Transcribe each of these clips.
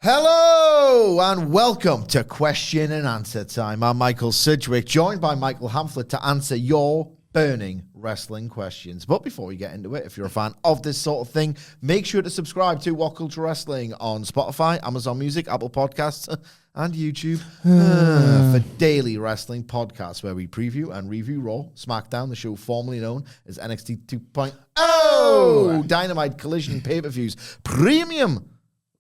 Hello and welcome to Question and Answer Time. I'm Michael Sidgwick, joined by Michael Hamflett to answer your burning wrestling questions. But before we get into it, if you're a fan of this sort of thing, make sure to subscribe to WhatCulture Wrestling on Spotify, Amazon Music, Apple Podcasts, and YouTube for daily wrestling podcasts where we preview and review Raw, SmackDown, the show formerly known as NXT 2.0, Dynamite, Collision, pay-per-views, premium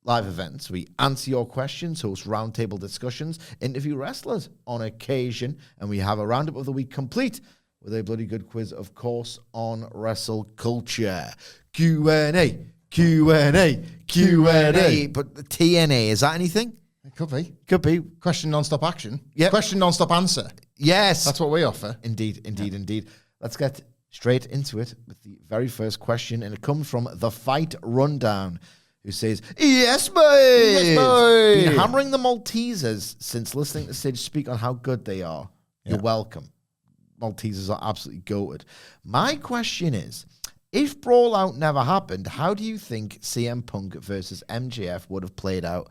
live events. We answer your questions, host roundtable discussions, interview wrestlers on occasion, and we have a roundup of the week complete with a bloody good quiz, of course, on Wrestle Culture. Q&A, Q&A, Q&A. But the TNA, is that anything? It could be. Could be. Question non-stop action. Yep. Question non-stop answer. Yes. That's what we offer. Indeed. Let's get straight into it with the very first question, and it comes from The Fight Rundown, who says, yes, boy! Yes, boy! Been hammering the Maltesers since listening to Sidge speak on how good they are. Yeah. You're welcome. Maltesers are absolutely goated. My question is, if Brawl Out never happened, how do you think CM Punk versus MJF would have played out?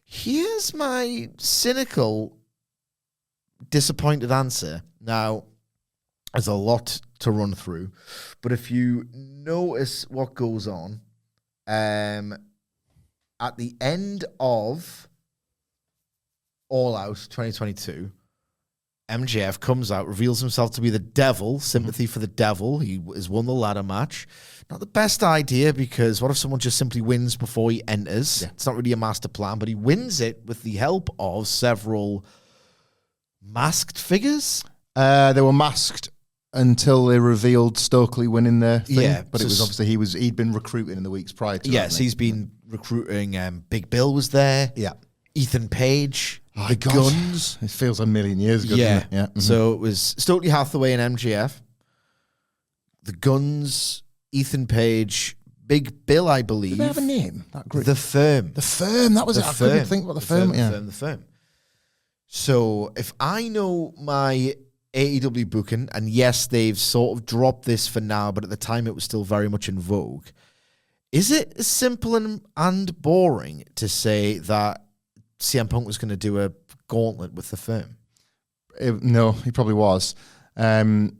Here's my cynical, disappointed answer. Now, there's a lot to run through, but if you notice what goes on, at the end of All Out 2022, MJF comes out, reveals himself to be the devil, sympathy for the devil. He has won the ladder match. Not the best idea, because what if someone just simply wins before he enters? Yeah. It's not really a master plan, but he wins it with the help of several masked figures. They were masked until they revealed Stokely winning their thing. Yeah, but it was obviously he'd been recruiting in the weeks prior to. Yes, he's been recruiting. Big Bill was there. Yeah. Ethan Page. Oh, the God. Guns. It feels a million years ago. Yeah. Doesn't it? Yeah. Mm-hmm. So it was Stokely Hathaway and MJF. The Guns, Ethan Page, Big Bill, I believe. Did they have a name? That group? The Firm. The Firm. That was it. I couldn't think what the Firm. The Firm. So if I know my AEW booking, and yes, they've sort of dropped this for now, but at the time it was still very much in vogue. Is it as simple and boring to say that CM Punk was going to do a gauntlet with the Firm? No, he probably was. So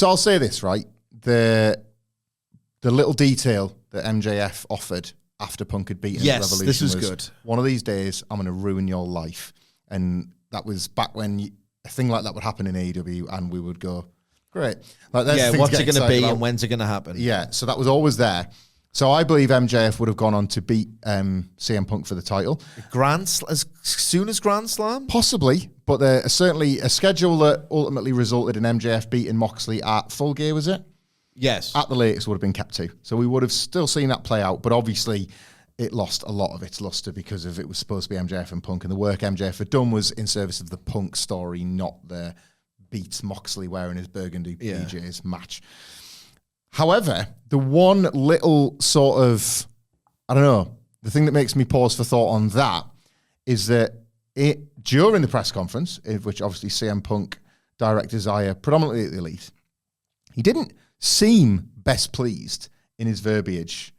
I'll say this, right? The little detail that MJF offered after Punk had beaten him at Revolution this was good. One of these days, I'm going to ruin your life. And that was back when a thing like that would happen in AEW, and we would go, great. Like, what's it going to be and when's it going to happen? Yeah, so that was always there. So I believe MJF would have gone on to beat CM Punk for the title. As soon as Grand Slam? Possibly, but there's certainly a schedule that ultimately resulted in MJF beating Moxley at Full Gear, was it? Yes. At the latest would have been kept to. So we would have still seen that play out, but obviously it lost a lot of its luster because of it was supposed to be MJF and Punk, and the work MJF had done was in service of the Punk story, not the beats Moxley wearing his burgundy PJs match. However, the one little sort of, I don't know, the thing that makes me pause for thought on that is that during the press conference, in which obviously CM Punk directed his ire predominantly at the Elite, he didn't seem best pleased in his verbiage.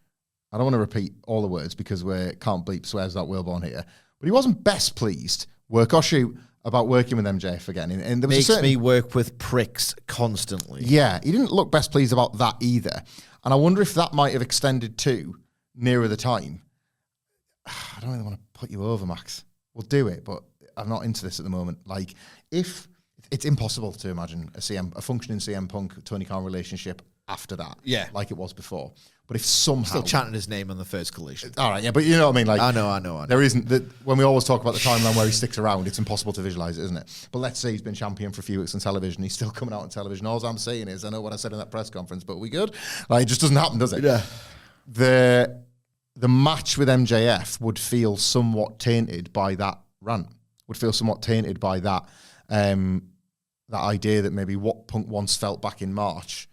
I don't want to repeat all the words because we can't bleep swears that Wilborn here, but he wasn't best pleased, work or shoot, about working with MJF again. And there was Makes me work with pricks constantly. Yeah, he didn't look best pleased about that either. And I wonder if that might have extended to nearer the time. I don't really want to put you over, Max. We'll do it, but I'm not into this at the moment. Like, if it's impossible to imagine a functioning CM Punk Tony Khan relationship after that, like it was before. But if somehow still chanting his name on the first Collision. All right, yeah, but you know what I mean. Like, I know. There isn't that when we always talk about the timeline where he sticks around. It's impossible to visualize it, isn't it? But let's say he's been champion for a few weeks on television. He's still coming out on television. All I'm saying is, I know what I said in that press conference, but we good? Like, it just doesn't happen, does it? Yeah. The match with MJF would feel somewhat tainted by that rant. Would feel somewhat tainted by that that idea that maybe what Punk once felt back in March,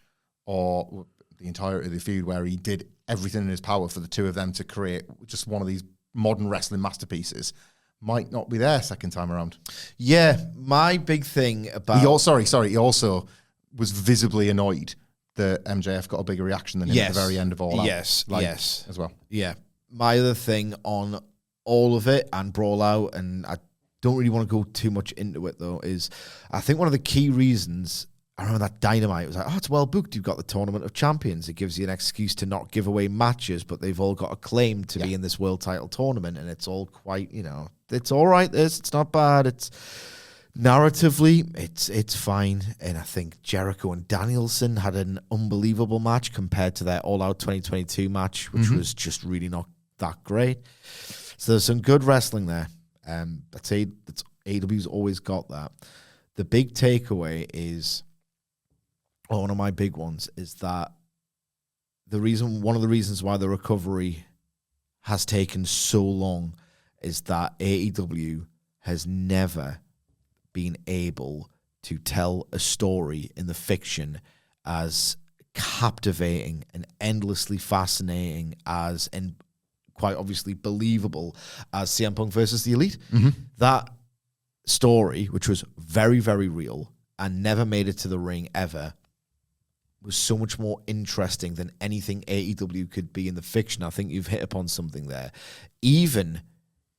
or the entirety of the feud, where he did everything in his power for the two of them to create just one of these modern wrestling masterpieces, might not be there second time around. Yeah, my big thing about... He also was visibly annoyed that MJF got a bigger reaction than him at the very end of All Out. Yes. As well. Yeah. my other thing on all of it and Brawl Out, and I don't really want to go too much into it though, is I think one of the key reasons, I remember that Dynamite was like, oh, it's well booked. You've got the Tournament of Champions. It gives you an excuse to not give away matches, but they've all got a claim to be in this world title tournament, and it's all quite, it's all right. It's not bad. It's narratively, it's fine. And I think Jericho and Danielson had an unbelievable match compared to their All Out 2022 match, which was just really not that great. So there's some good wrestling there. I'd say AEW's always got that. The big takeaway is, or one of my big ones, is that one of the reasons why the recovery has taken so long is that AEW has never been able to tell a story in the fiction as captivating and endlessly fascinating and quite obviously believable as CM Punk versus the Elite. That story, which was very, very real and never made it to the ring ever, was so much more interesting than anything AEW could be in the fiction. I think you've hit upon something there. Even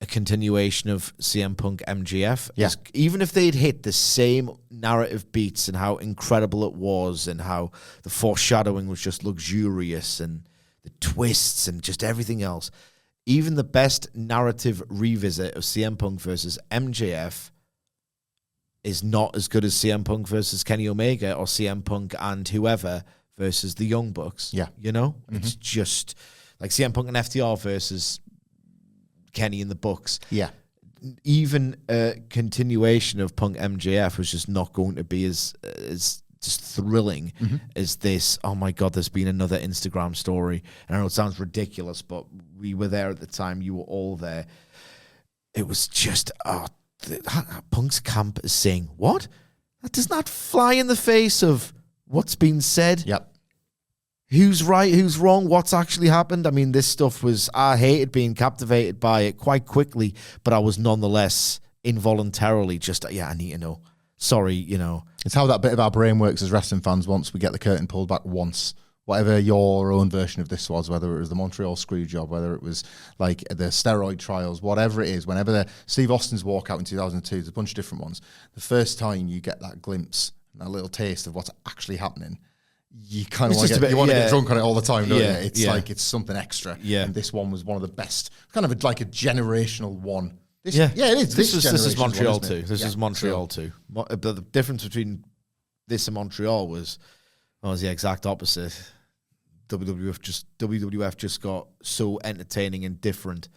a continuation of CM Punk MJF, even if they'd hit the same narrative beats and how incredible it was and how the foreshadowing was just luxurious and the twists and just everything else, even the best narrative revisit of CM Punk versus MJF is not as good as CM Punk versus Kenny Omega or CM Punk and whoever versus the Young Bucks. Yeah. It's just like CM Punk and FTR versus Kenny and the Bucks. Yeah. Even a continuation of Punk MJF was just not going to be as just thrilling as this. Oh my God, there's been another Instagram story. And I know it sounds ridiculous, but we were there at the time. You were all there. It was just, Punk's camp is saying, what? That does not fly in the face of what's been said. Yep. Who's right, who's wrong, what's actually happened? I mean, this stuff I hated being captivated by it quite quickly, but I was nonetheless involuntarily just, I need to know. Sorry, It's how that bit of our brain works as wrestling fans once we get the curtain pulled back once. Whatever your own version of this was, whether it was the Montreal screw job, whether it was like the steroid trials, whatever it is, whenever Steve Austin's walkout in 2002, there's a bunch of different ones. The first time you get that glimpse, that little taste of what's actually happening, you kind of want to get drunk on it all the time, don't you? It's like it's something extra. Yeah. And this one was one of the best, kind of like a generational one. It is. This is Montreal too. This is Montreal too. But the difference between this and Montreal was the exact opposite. WWF just got so entertaining and different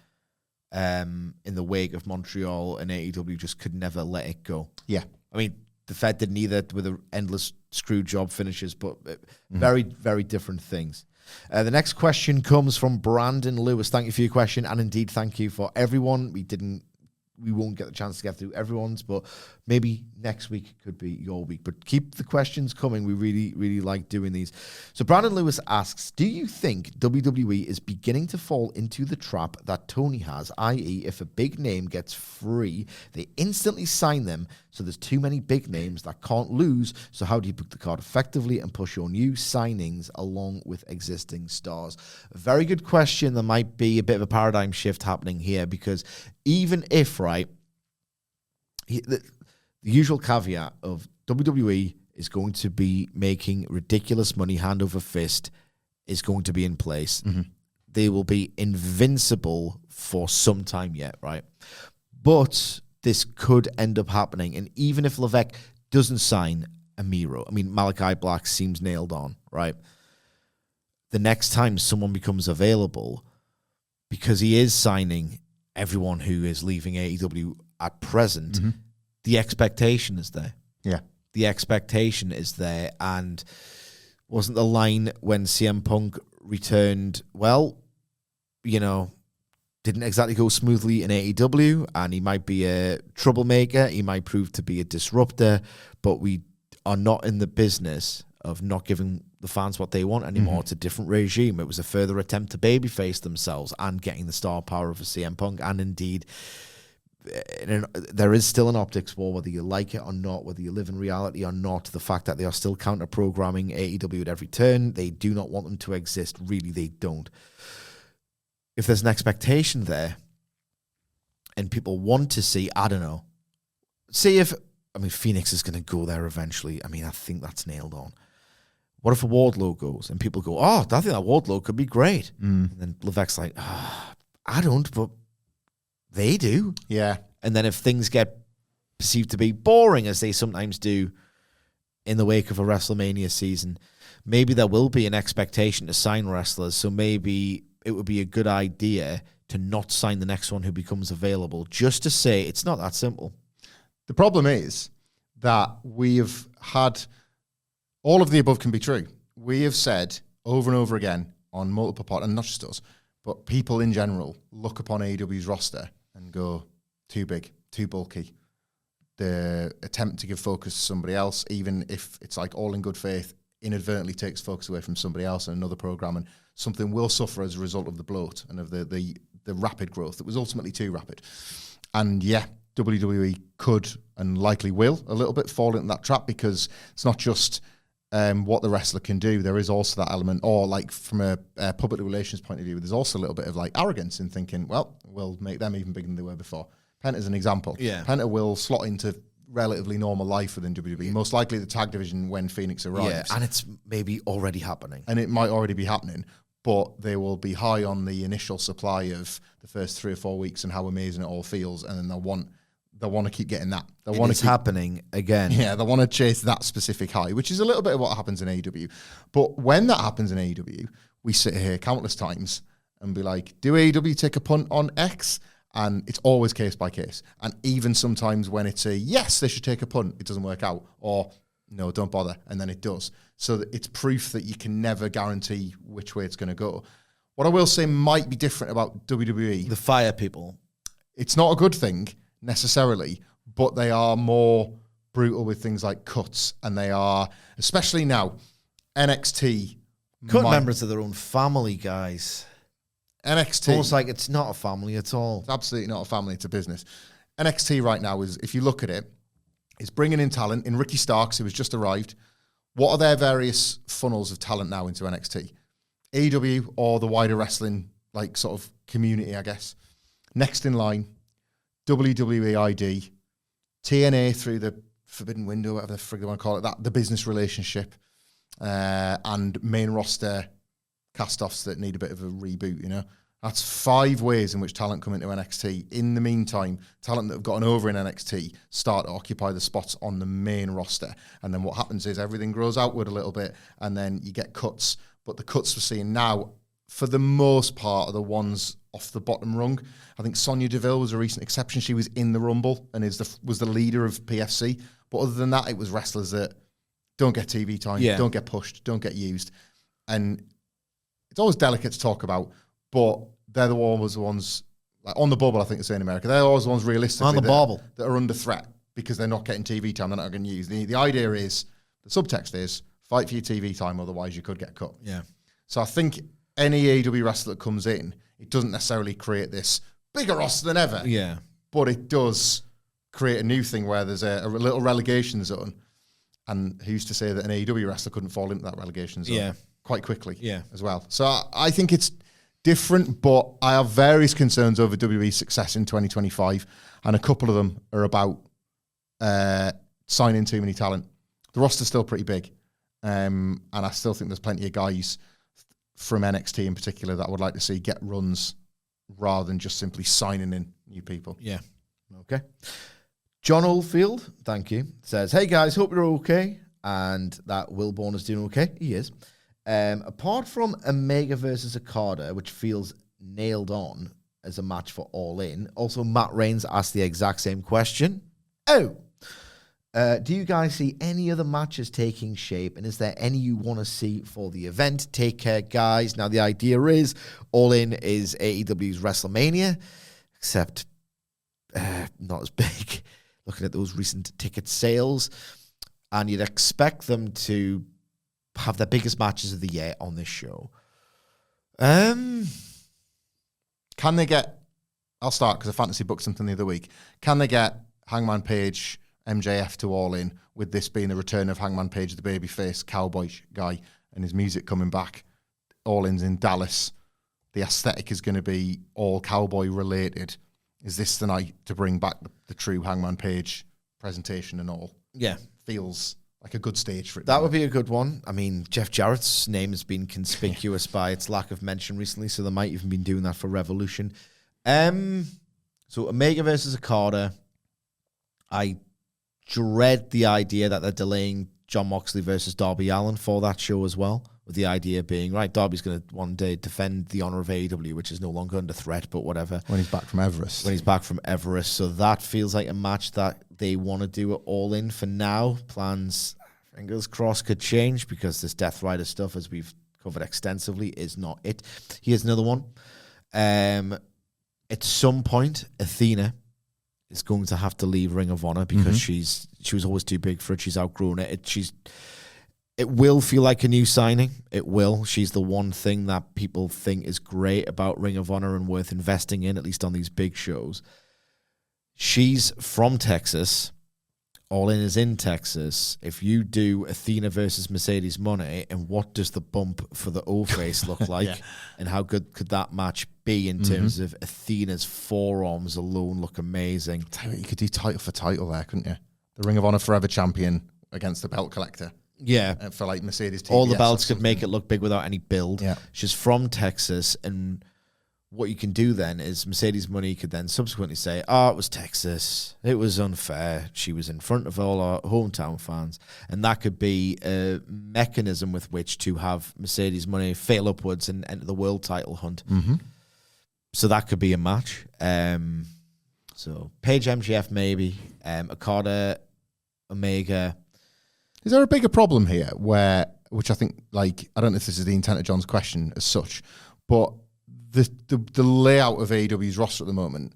in the wake of Montreal, and AEW just could never let it go. Yeah. I mean, the Fed didn't either with the endless screw job finishes, but very, very different things. The next question comes from Brandon Lewis. Thank you for your question, and indeed thank you for everyone. We won't get the chance to get through everyone's, but maybe next week could be your week. But keep the questions coming. We really, really like doing these. So Brandon Lewis asks, do you think WWE is beginning to fall into the trap that Tony has, i.e. if a big name gets free, they instantly sign them, so there's too many big names that can't lose, so how do you book the card effectively and push your new signings along with existing stars? A very good question. There might be a bit of a paradigm shift happening here, because even if, the usual caveat of WWE is going to be making ridiculous money hand over fist is going to be in place. They will be invincible for some time yet, right? But this could end up happening. And even if Levesque doesn't sign a Miro, I mean, Malakai Black seems nailed on, right? The next time someone becomes available, because he is signing everyone who is leaving AEW at present, the expectation is there. Yeah. The expectation is there. And wasn't the line when CM Punk returned, didn't exactly go smoothly in AEW, and he might be a troublemaker, he might prove to be a disruptor, but we are not in the business of not giving the fans what they want anymore. It's a different regime. It was a further attempt to babyface themselves and getting the star power of a CM Punk. And indeed, there is still an optics war, whether you like it or not, whether you live in reality or not. The fact that they are still counter-programming AEW at every turn, they do not want them to exist. Really, they don't. if there's an expectation there and people want to see, I don't know, Phoenix is going to go there eventually. I mean, I think that's nailed on. What if a Wardlow goes and people go, oh, I think that Wardlow could be great. And then Levesque's like, I don't, but they do. Yeah. And then if things get perceived to be boring, as they sometimes do in the wake of a WrestleMania season, maybe there will be an expectation to sign wrestlers. So maybe it would be a good idea to not sign the next one who becomes available, just to say it's not that simple. The problem is that we have had all of the above can be true. We have said over and over again on multiple podcasts, and not just us, but people in general look upon AEW's roster and go, too big, too bulky. The attempt to give focus to somebody else, even if it's like all in good faith, inadvertently takes focus away from somebody else and another program, and something will suffer as a result of the bloat and of the rapid growth that was ultimately too rapid. And yeah, WWE could and likely will a little bit fall into that trap, because it's not just what the wrestler can do. There is also that element, or like from a public relations point of view, there's also a little bit of like arrogance in thinking, well, we'll make them even bigger than they were before. Penta's an example. Yeah. Penta will slot into relatively normal life within WWE, most likely the tag division when Phoenix arrives. Yeah, and it's maybe already happening. And it might already be happening, but they will be high on the initial supply of the first 3 or 4 weeks and how amazing it all feels, and then they'll want to keep getting that. It's happening again. Yeah, they want to chase that specific high, which is a little bit of what happens in AEW. But when that happens in AEW, we sit here countless times and be like, do AEW take a punt on X? And it's always case by case. And even sometimes when it's a yes, they should take a punt, it doesn't work out. Or no, don't bother. And then it does. So that it's proof that you can never guarantee which way it's going to go. What I will say might be different about WWE. The fire people. It's not a good thing necessarily, but they are more brutal with things like cuts. And they are, especially now, NXT. Cut members of their own family, guys. NXT. Almost like it's not a family at all. It's absolutely not a family, it's a business. NXT right now is, if you look at it, is bringing in talent in Ricky Starks, who has just arrived. What are their various funnels of talent now into NXT? AEW or the wider wrestling, like, sort of community, I guess. Next in line, WWE ID, TNA through the Forbidden Window, whatever the frig they want to call it, that the business relationship, and main roster cast-offs that need a bit of a reboot, you know? That's 5 ways in which talent come into NXT. In the meantime, talent that have gotten over in NXT start to occupy the spots on the main roster. And then what happens is everything grows outward a little bit, and then you get cuts. But the cuts we're seeing now, for the most part, are the ones off the bottom rung. I think Sonya Deville was a recent exception. She was in the Rumble and was the leader of PFC. But other than that, it was wrestlers that don't get TV time, don't get pushed, don't get used. And it's always delicate to talk about, but they're the ones like on the bubble, I think they say in America. They're always the ones realistically on the bubble that are under threat because they're not getting TV time, they're not getting used. The idea is, the subtext is, fight for your TV time, otherwise you could get cut. Yeah. So I think any AEW wrestler that comes in, it doesn't necessarily create this bigger roster than ever. Yeah. But it does create a new thing where there's a little relegation zone. And who's to say that an AEW wrestler couldn't fall into that relegation zone quite quickly as well. So I think it's different, but I have various concerns over WWE's success in 2025, and a couple of them are about signing too many talent. The roster's still pretty big, and I still think there's plenty of guys from NXT in particular that I would like to see get runs rather than just simply signing in new people. Yeah. Okay. John Oldfield, thank you, says, hey guys, hope you're okay, and that Will Bourne is doing okay. He is. Apart from Omega versus Okada, which feels nailed on as a match for All In, also Matt Reigns asked the exact same question. Do you guys see any other matches taking shape, and is there any you want to see for the event? Take care, guys. Now, the idea is All In is AEW's WrestleMania, except not as big, looking at those recent ticket sales, and you'd expect them to have their biggest matches of the year on this show. Can they get, I'll start because I fantasy booked something the other week. Can they get Hangman Page, MJF to All In, with this being the return of Hangman Page, the babyface cowboy guy, and his music coming back? All In's in Dallas, the aesthetic is going to be all cowboy related. Is this the night to bring back the true Hangman Page presentation and all? Yeah. Feels like a good stage for it. That would be a good one. I mean, Jeff Jarrett's name has been conspicuous by its lack of mention recently, so they might even been doing that for Revolution. So Omega versus Okada. I dread the idea that they're delaying Jon Moxley versus Darby Allin for that show as well, with the idea being, right, Darby's going to one day defend the honor of AEW, which is no longer under threat, but whatever. When he's back from Everest. So that feels like a match that they want to do it All In for now. Plans, fingers crossed, could change because this Death Rider stuff, as we've covered extensively, is not it. Here's another one. At some point, Athena is going to have to leave Ring of Honor because she was always too big for it. She's outgrown it. It will feel like a new signing. It will. She's the one thing that people think is great about Ring of Honor and worth investing in, at least on these big shows. She's from Texas. All In is in Texas. If you do Athena versus Mercedes Moné, and what does the bump for the O-face look like? And how good could that match be in terms of Athena's forearms alone look amazing? Tell you what, you could do title for title there, couldn't you? The Ring of Honor Forever Champion against the belt collector. Yeah. For like Mercedes TBS. All the belts could make it look big without any build. Yeah. She's from Texas, and what you can do then is Mercedes Moné could then subsequently say, it was Texas. It was unfair. She was in front of all our hometown fans. And that could be a mechanism with which to have Mercedes Moné fail upwards and enter the world title hunt. So that could be a match. So Page MJF maybe. Okada, Omega. Is there a bigger problem here which I think, like, I don't know if this is the intent of John's question as such, but the layout of AEW's roster at the moment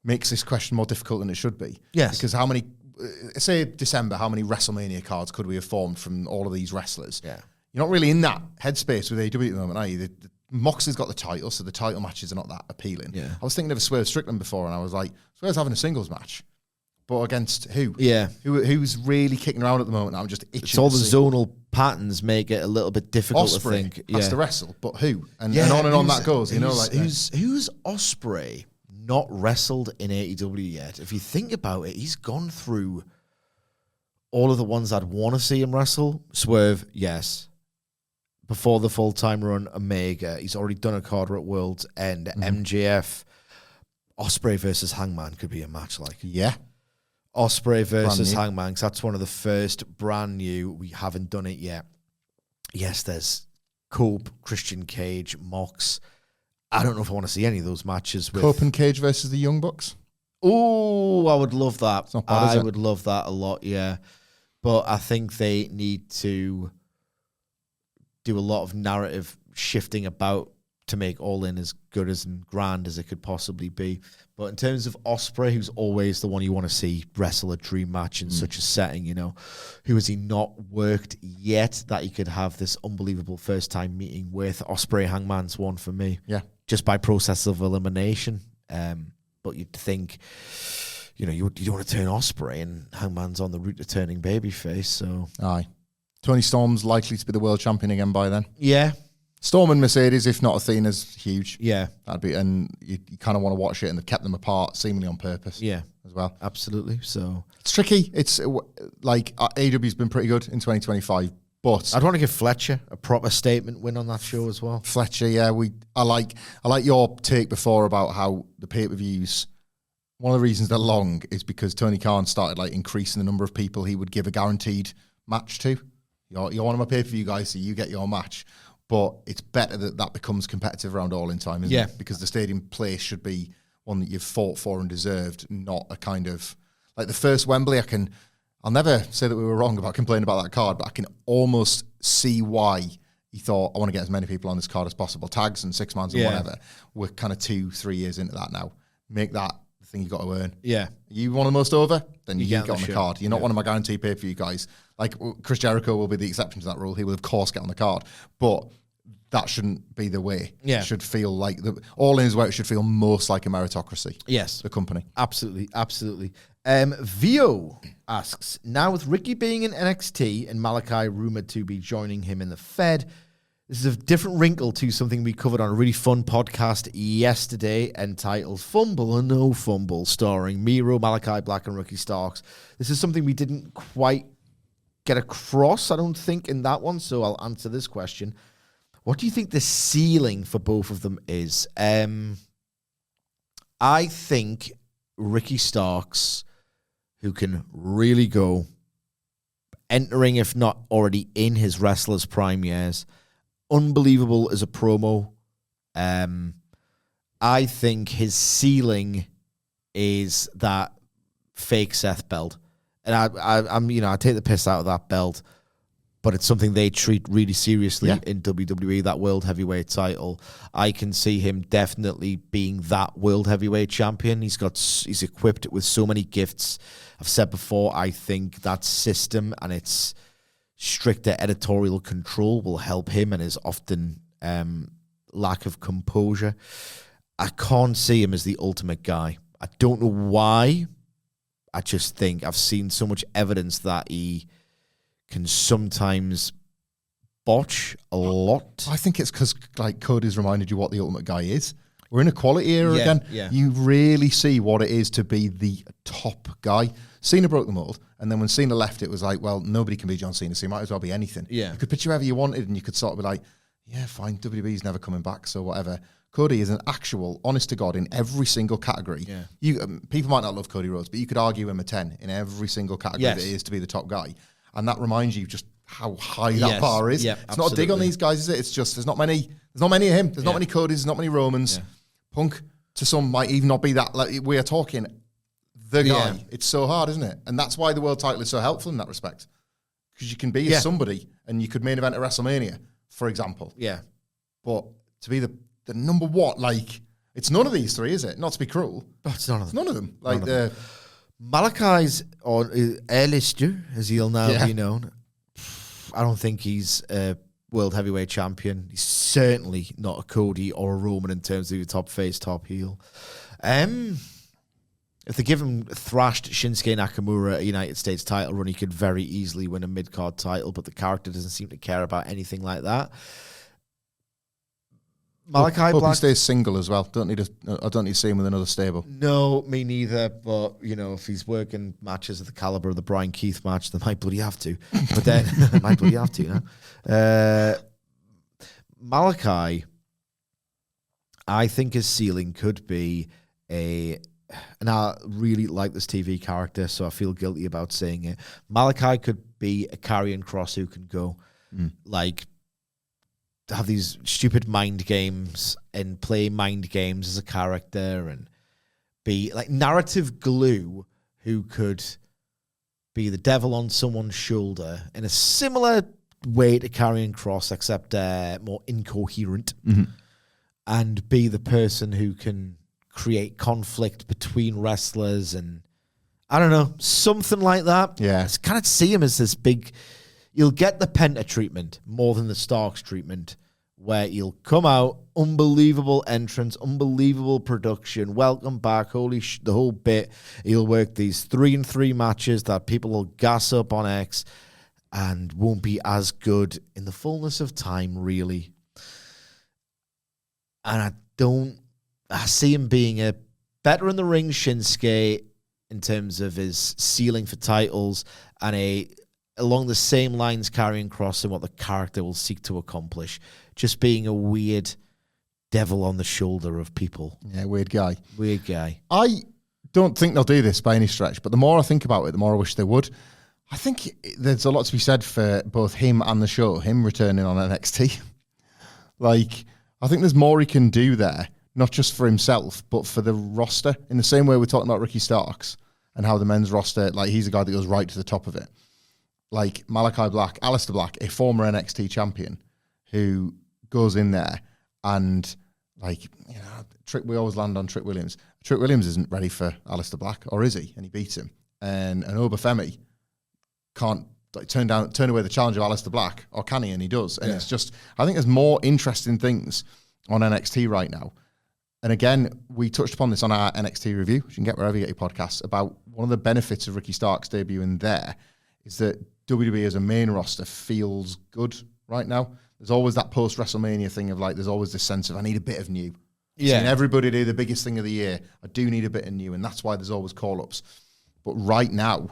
makes this question more difficult than it should be. Yes. Because how many, say December, how many WrestleMania cards could we have formed from all of these wrestlers? Yeah. You're not really in that headspace with AEW at the moment, are you? Moxley's got the title, so the title matches are not that appealing. Yeah. I was thinking of a Swerve Strickland before, and I was like, Swerve's having a singles match. But against who? Yeah. Who's really kicking around at the moment? I'm just itching. It's all the zonal patterns make it a little bit difficult to think. Has to wrestle, but who? And on that goes. Who's Ospreay not wrestled in AEW yet? If you think about it, he's gone through all of the ones I'd want to see him wrestle. Swerve, yes. Before the full-time run, Omega. He's already done a card at World's End. MJF. Ospreay versus Hangman could be a match like. Yeah. Ospreay versus Hangman, 'cause that's one of the first brand new. We haven't done it yet. Yes, there's Cope, Christian Cage, Mox. I don't know if I want to see any of those matches with Cope and Cage versus the Young Bucks. Oh, I would love that. It's not bad, I would love that a lot, yeah. But I think they need to do a lot of narrative shifting about to make All In as good as and grand as it could possibly be. But in terms of Ospreay, who's always the one you want to see wrestle a dream match in such a setting, who has he not worked yet that he could have this unbelievable first-time meeting with? Ospreay Hangman's one for me. Yeah. Just by process of elimination. But you'd think, you don't want to turn Ospreay, and Hangman's on the route to turning babyface, so... Aye. Tony Storm's likely to be the world champion again by then. Yeah. Storm and Mercedes, if not Athena's, huge. Yeah. That'd be, and you kind of want to watch it, and they've kept them apart seemingly on purpose. Yeah. As well. Absolutely. So it's tricky. It's like AEW's been pretty good in 2025, but I'd want to give Fletcher a proper statement win on that show as well. Fletcher, yeah. I like your take before about how the pay-per-views, one of the reasons they're long is because Tony Khan started like increasing the number of people he would give a guaranteed match to. You're one of my pay-per-view guys, so you get your match. But it's better that becomes competitive around All In time, isn't it? Because the stadium place should be one that you've fought for and deserved, not a kind of... Like the first Wembley, I'll never say that we were wrong about complaining about that card, but I can almost see why he thought, I want to get as many people on this card as possible. Tags and six-mans and whatever. We're kind of 2-3 years into that now. Make that the thing you got to earn. Yeah. You want the most over? Then you get on the card. You're not one of my guaranteed pay-per-view guys. Like Chris Jericho will be the exception to that rule. He will, of course, get on the card. But... that shouldn't be the way. Yeah. It should feel like All In is where it should feel most like a meritocracy. Yes. The company. Absolutely. Absolutely. Vio asks, now with Ricky being in NXT and Malakai rumored to be joining him in the Fed, This is a different wrinkle to something we covered on a really fun podcast yesterday entitled Fumble or No Fumble, starring Miro, Malakai Black, and Ricky Starks. This is something we didn't quite get across, I don't think, in that one, so I'll answer this question. What do you think the ceiling for both of them is? I think Ricky Starks, who can really go, entering, if not already in his wrestler's prime years, unbelievable as a promo. I think his ceiling is that fake Seth belt. And I take the piss out of that belt, but it's something they treat really seriously in WWE, that World Heavyweight title. I can see him definitely being that World Heavyweight champion. He's equipped with so many gifts. I've said before, I think that system and its stricter editorial control will help him and his often lack of composure. I can't see him as the ultimate guy. I don't know why. I just think I've seen so much evidence that he can sometimes botch a lot. I think it's because like Cody's reminded you what the ultimate guy is. We're in a quality era again. Yeah. You really see what it is to be the top guy. Cena broke the mold, and then when Cena left, it was like, well, nobody can be John Cena, so you might as well be anything. Yeah. You could pitch whoever you wanted, and you could sort of be like, yeah, fine, WWE's never coming back, so whatever. Cody is an actual, honest to God, in every single category. Yeah. People might not love Cody Rhodes, but you could argue him a 10 in every single category that it is to be the top guy. And that reminds you just how high that bar is. Yep, it's not a dig on these guys, is it? It's just there's not many of him. There's not many Codys, there's not many Romans. Yeah. Punk, to some, might even not be that. Like, we are talking the guy. Yeah. It's so hard, isn't it? And that's why the world title is so helpful in that respect. Because you can be somebody and you could main event at WrestleMania, for example. Yeah. But to be the number one, like, it's none of these three, is it? Not to be cruel. But it's none of them. It's none of them. Like, the Malakai's on A-lister, as he'll now be known. I don't think he's a World Heavyweight Champion. He's certainly not a Cody or a Roman in terms of your top face, top heel. If they give him thrashed Shinsuke Nakamura a United States title run, he could very easily win a mid-card title, but the character doesn't seem to care about anything like that. Malakai Black stays single as well. I don't need to see him with another stable. No, me neither. But if he's working matches of the caliber of the Brian Keith match, they might bloody have to. But then might bloody have to. Malakai, I think his ceiling could be and I really like this TV character, so I feel guilty about saying it. Malakai could be a Karrion Kross who can go like, have these stupid mind games and play mind games as a character and be like narrative glue who could be the devil on someone's shoulder in a similar way to Karrion Kross, except more incoherent, and be the person who can create conflict between wrestlers and I don't know, something like that. Yeah. I kind of see him as this big, you'll get the Penta treatment more than the Starks treatment, where he'll come out, unbelievable entrance, unbelievable production, welcome back, the whole bit. He'll work these 3-3 matches that people will gas up on X and won't be as good in the fullness of time, really. And I see him being a better in the ring Shinsuke in terms of his ceiling for titles and along the same lines Karrion Kross and what the character will seek to accomplish. Just being a weird devil on the shoulder of people. Yeah, weird guy. Weird guy. I don't think they'll do this by any stretch, but the more I think about it, the more I wish they would. I think there's a lot to be said for both him and the show, him returning on NXT. Like, I think there's more he can do there, not just for himself, but for the roster. In the same way we're talking about Ricky Starks and how the men's roster, like, he's a guy that goes right to the top of it. Like Malakai Black, Aleister Black, a former NXT champion who goes in there and, like, we always land on Trick Williams. Trick Williams isn't ready for Aleister Black, or is he? And he beats him. And Obafemi can't turn away the challenge of Aleister Black, or can he? And he does. And it's just, I think there's more interesting things on NXT right now. And again, we touched upon this on our NXT review, which you can get wherever you get your podcasts, about one of the benefits of Ricky Starks debuting there is that WWE as a main roster feels good right now. There's always that post-WrestleMania thing of like, there's always this sense of, I need a bit of new. Yeah. Seeing everybody do the biggest thing of the year, I do need a bit of new, and that's why there's always call-ups. But right now,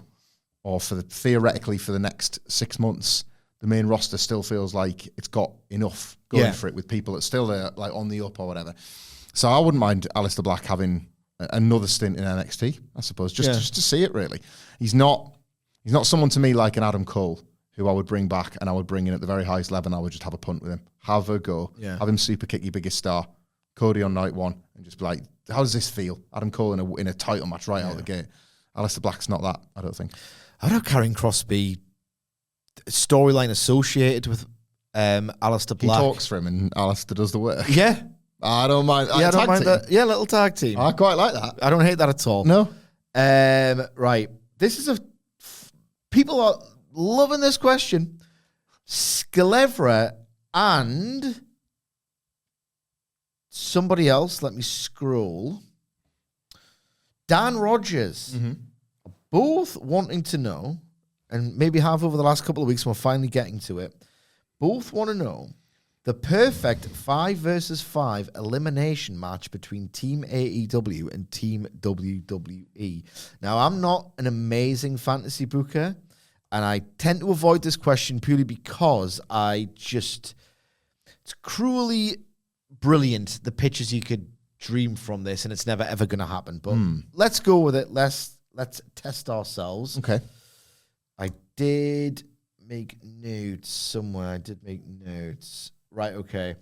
or theoretically for the next 6 months, the main roster still feels like it's got enough going for it with people that's still like on the up or whatever. So I wouldn't mind Aleister Black having another stint in NXT, I suppose, just to see it, really. He's not someone to me like an Adam Cole, who I would bring back and I would bring in at the very highest level and I would just have a punt with him. Have a go. Yeah. Have him super kick your biggest star, Cody on night one, and just be like, how does this feel? Adam Cole in a title match right out the gate. Aleister Black's not that, I don't think. I don't know Karrion Kross storyline associated with Aleister Black. He talks for him and Aleister does the work. Yeah. I don't mind. Yeah, I don't mind that. Yeah, little tag team. I quite like that. I don't hate that at all. No. Right. This is people are loving this question. Skelevra and somebody else, let me scroll. Dan Rogers. Both wanting to know, and maybe have over the last couple of weeks, we're finally getting to it. Both want to know the perfect 5 versus 5 elimination match between Team AEW and Team WWE. Now, I'm not an amazing fantasy booker, and I tend to avoid this question purely because it's cruelly brilliant, the pictures you could dream from this, and it's never, ever going to happen. But let's go with it. Let's test ourselves. Okay. I did make notes somewhere. I did make notes. Right, okay.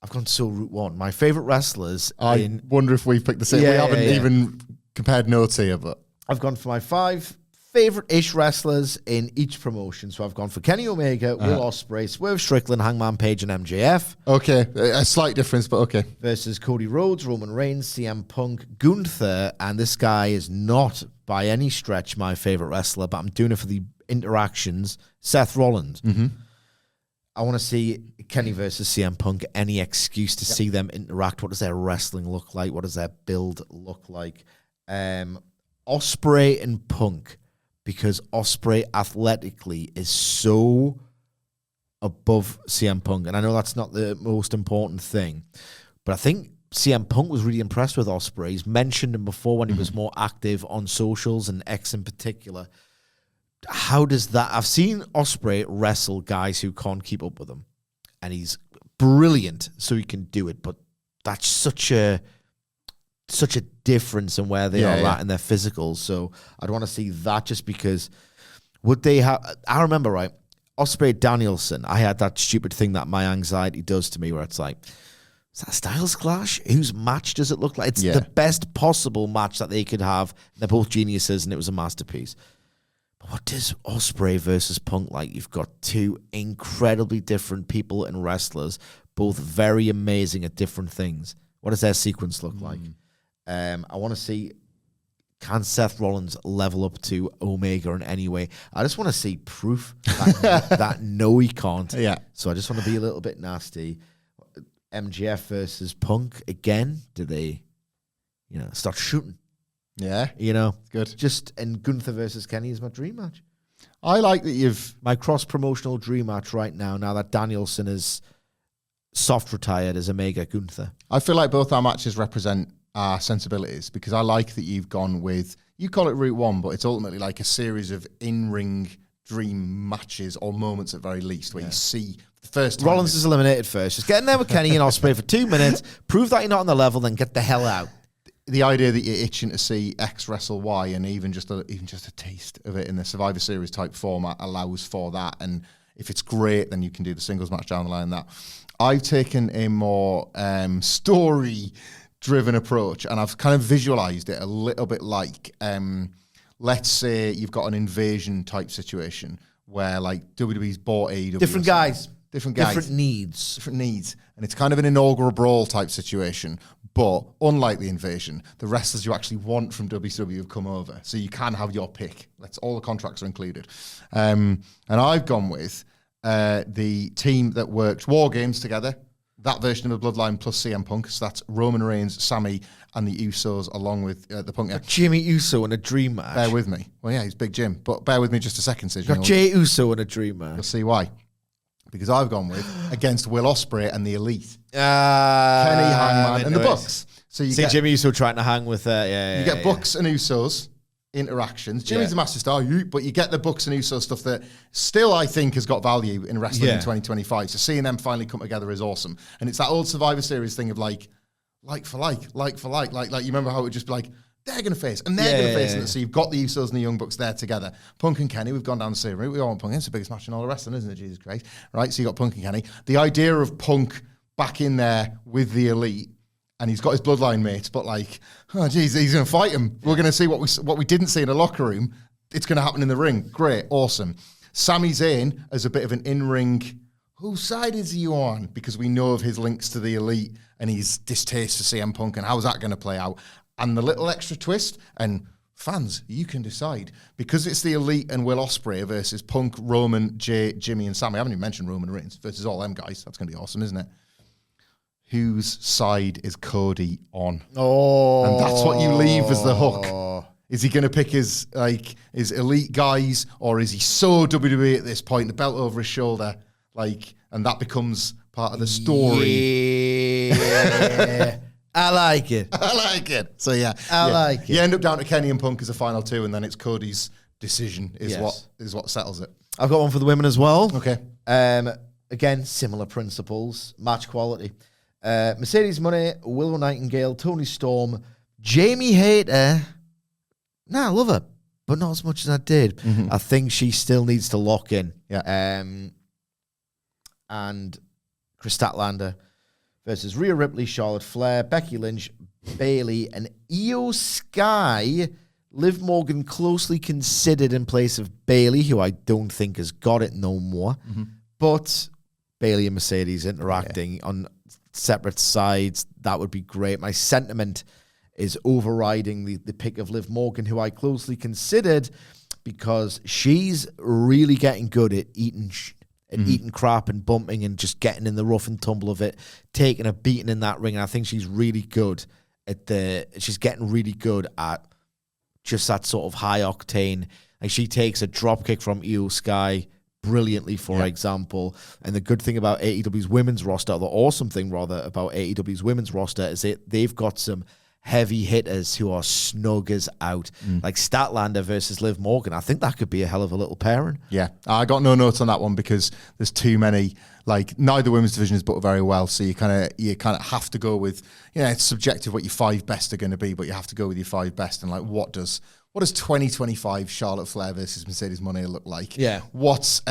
I've gone so Route 1. My favourite wrestlers. I wonder if we've picked the same. We haven't even compared notes here, but I've gone for my 5 favourite-ish wrestlers in each promotion. So I've gone for Kenny Omega, Will Ospreay, Swerve Strickland, Hangman Page, and MJF. Okay, a slight difference, but okay. Versus Cody Rhodes, Roman Reigns, CM Punk, Gunther, and this guy is not by any stretch my favourite wrestler, but I'm doing it for the interactions. Seth Rollins. I want to see Kenny versus CM Punk. Any excuse to see them interact. What does their wrestling look like? What does their build look like? Ospreay and Punk, because Ospreay athletically is so above CM Punk, and I know that's not the most important thing, but I think CM Punk was really impressed with Ospreay. He's mentioned him before when he was more active on socials, and X in particular. How does that... I've seen Ospreay wrestle guys who can't keep up with him, and he's brilliant, so he can do it, but that's such a difference in where they are at in their physicals. So I'd want to see that, just because would they have... I remember, right, Ospreay Danielson, I had that stupid thing that my anxiety does to me where it's like, is that a Styles Clash? Whose match does it look like? It's the best possible match that they could have. They're both geniuses, and it was a masterpiece. But what does Ospreay versus Punk like? You've got 2 incredibly different people and wrestlers, both very amazing at different things. What does their sequence look like? I want to see, can Seth Rollins level up to Omega in any way? I just want to see proof that no, he can't. Yeah. So I just want to be a little bit nasty. MJF versus Punk again. Do they, start shooting? Yeah. Good. And Gunther versus Kenny is my dream match. I like that you've... My cross-promotional dream match right now that Danielson is soft retired, is Omega Gunther. I feel like both our matches represent our sensibilities, because I like that you've gone with... You call it Route 1, but it's ultimately like a series of in-ring dream matches, or moments at very least, where you see the first time... Rollins is eliminated first. Just get in there with Kenny and Ospreay for 2 minutes, prove that you're not on the level, then get the hell out. The idea that you're itching to see X wrestle Y, and even just a taste of it in the Survivor Series type format allows for that. And if it's great, then you can do the singles match down the line. That I've taken a more story-driven approach, and I've kind of visualized it a little bit like, let's say you've got an invasion type situation where like WWE's bought AEW. Different guys. Different needs. And it's kind of an inaugural brawl type situation. But unlike the invasion, the wrestlers you actually want from WCW have come over. So you can have your pick. All the contracts are included. And I've gone with the team that worked War Games together, that version of the Bloodline plus CM Punk. So that's Roman Reigns, Sammy, and the Usos, along with the Punk. Jimmy Uso in a dream match. Bear with me. Well, yeah, he's Big Jim. But bear with me just a second, Sid. Got Jay Uso in a dream match. You'll see why. because I've gone with against Will Ospreay and the Elite. Kenny, Hangman, and the Bucks. So you get Jimmy Uso trying to hang with you get Bucks and Usos interactions. Jimmy's a massive star, but you get the Bucks and Usos stuff that still I think has got value in wrestling in 2025. So seeing them finally come together is awesome. And it's that old Survivor Series thing of like for like. You remember how it would just be like, they're going to face, and they're going to face. And so you've got the Usos and the Young Bucks there together. Punk and Kenny, we've gone down the same route. We all want Punk. It's the biggest match in all the wrestling, isn't it? Jesus Christ. Right? So you got Punk and Kenny. The idea of Punk back in there with the Elite, and he's got his bloodline mates, but like, oh, geez, he's going to fight him. We're going to see what we didn't see in the locker room. It's going to happen in the ring. Great. Awesome. Sami Zayn as a bit of an in-ring, whose side is he on? Because we know of his links to the Elite and his distaste for CM Punk, and how's that going to play out? And the little extra twist, and fans, you can decide. Because it's the Elite and Will Ospreay versus Punk, Roman, Jay, Jimmy, and Sammy. I haven't even mentioned Roman Reigns versus all them guys. That's going to be awesome, isn't it? Whose side is Cody on? Oh. And that's what you leave as the hook. Is he going to pick his Elite guys, or is he so WWE at this point, the belt over his shoulder, and that becomes part of the story? Yeah. I like it. So I like it. You end up down to Kenny and Punk as a final two, and then it's Cody's decision is what settles it. I've got one for the women as well. Okay. Again, similar principles, match quality. Mercedes Moné, Willow Nightingale, Toni Storm, Jamie Hayter. I love her, but not as much as I did. Mm-hmm. I think she still needs to lock in. Yeah. And Chris Statlander versus Rhea Ripley, Charlotte Flair, Becky Lynch, Bayley, and Io Sky. Liv Morgan closely considered in place of Bayley, who I don't think has got it no more. Mm-hmm. But Bayley and Mercedes interacting on separate sides, that would be great. My sentiment is overriding the pick of Liv Morgan, who I closely considered because she's really getting good at eating crap and bumping and just getting in the rough and tumble of it, taking a beating in that ring. And I think she's really good she's getting really good at just that sort of high octane. Like she takes a drop kick from Io Sky brilliantly, for example. And the good thing about AEW's women's roster, the awesome thing rather about AEW's women's roster, is they've got some heavy hitters who are snug as out, like Statlander versus Liv Morgan. I think that could be a hell of a little pairing. Yeah, I got no notes on that one because there's too many. Neither women's division is booked very well, so you kind of have to go with, it's subjective what your five best are going to be, but you have to go with your five best. And what does 2025 Charlotte Flair versus Mercedes Moné look like? Yeah. What's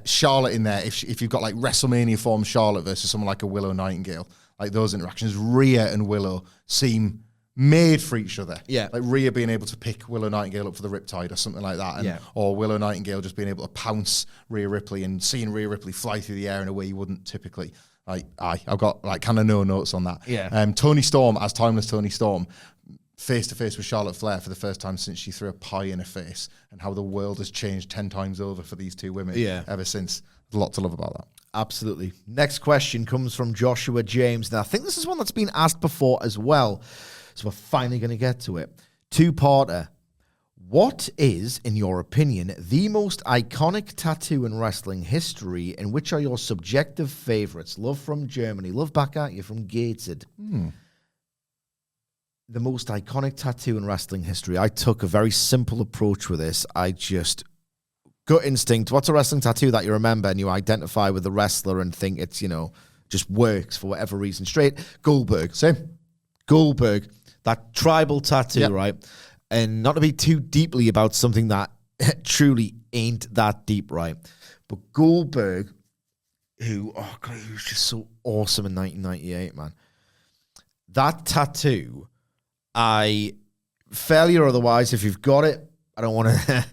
Charlotte in there? If you've got WrestleMania form Charlotte versus someone like a Willow Nightingale, those interactions, Rhea and Willow seem made for each other. Yeah. Like Rhea being able to pick Willow Nightingale up for the Riptide or something like that. Or Willow Nightingale just being able to pounce Rhea Ripley and seeing Rhea Ripley fly through the air in a way you wouldn't typically. I've got kind of no notes on that. Yeah. Toni Storm, as Timeless Toni Storm, face to face with Charlotte Flair for the first time since she threw a pie in her face, and how the world has changed 10 times over for these two women ever since. There's a lot to love about that. Absolutely. Next question comes from Joshua James. Now, I think this is one that's been asked before as well, so we're finally going to get to it. Two-parter. What is, in your opinion, the most iconic tattoo in wrestling history, and which are your subjective favorites? Love from Germany. Love back at you from Gated. The most iconic tattoo in wrestling history. I took a very simple approach with this. I just... gut instinct. What's a wrestling tattoo that you remember and you identify with the wrestler and think it's, just works for whatever reason? Straight. Goldberg. Same. Goldberg. That tribal tattoo, right? And not to be too deeply about something that truly ain't that deep, right? But Goldberg, he was just so awesome in 1998, man. That tattoo, failure otherwise, if you've got it, I don't want to...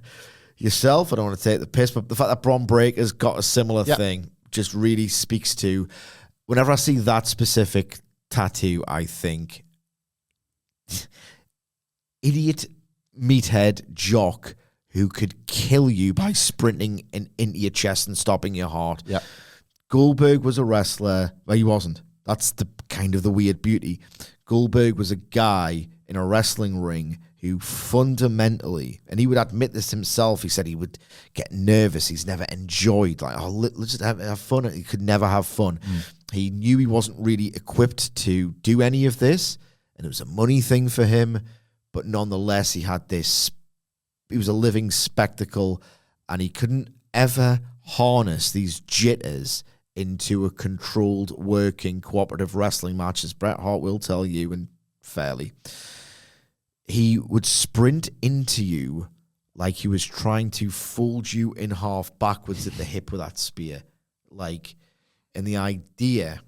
yourself, I don't want to take the piss, but the fact that Bron Breakker's got a similar thing just really speaks to, whenever I see that specific tattoo, I think, idiot meathead jock who could kill you by sprinting into your chest and stopping your heart. Yeah. Goldberg was a wrestler. Well, he wasn't. That's the kind of the weird beauty. Goldberg was a guy in a wrestling ring who fundamentally, and he would admit this himself, he said he would get nervous. He's never enjoyed, like, oh, let's just have fun. He could never have fun. He knew he wasn't really equipped to do any of this, and it was a money thing for him, but nonetheless, he had this, he was a living spectacle, and he couldn't ever harness these jitters into a controlled, working, cooperative wrestling match, as Bret Hart will tell you, and fairly. He would sprint into you like he was trying to fold you in half backwards at the hip with that spear. Like, and the idea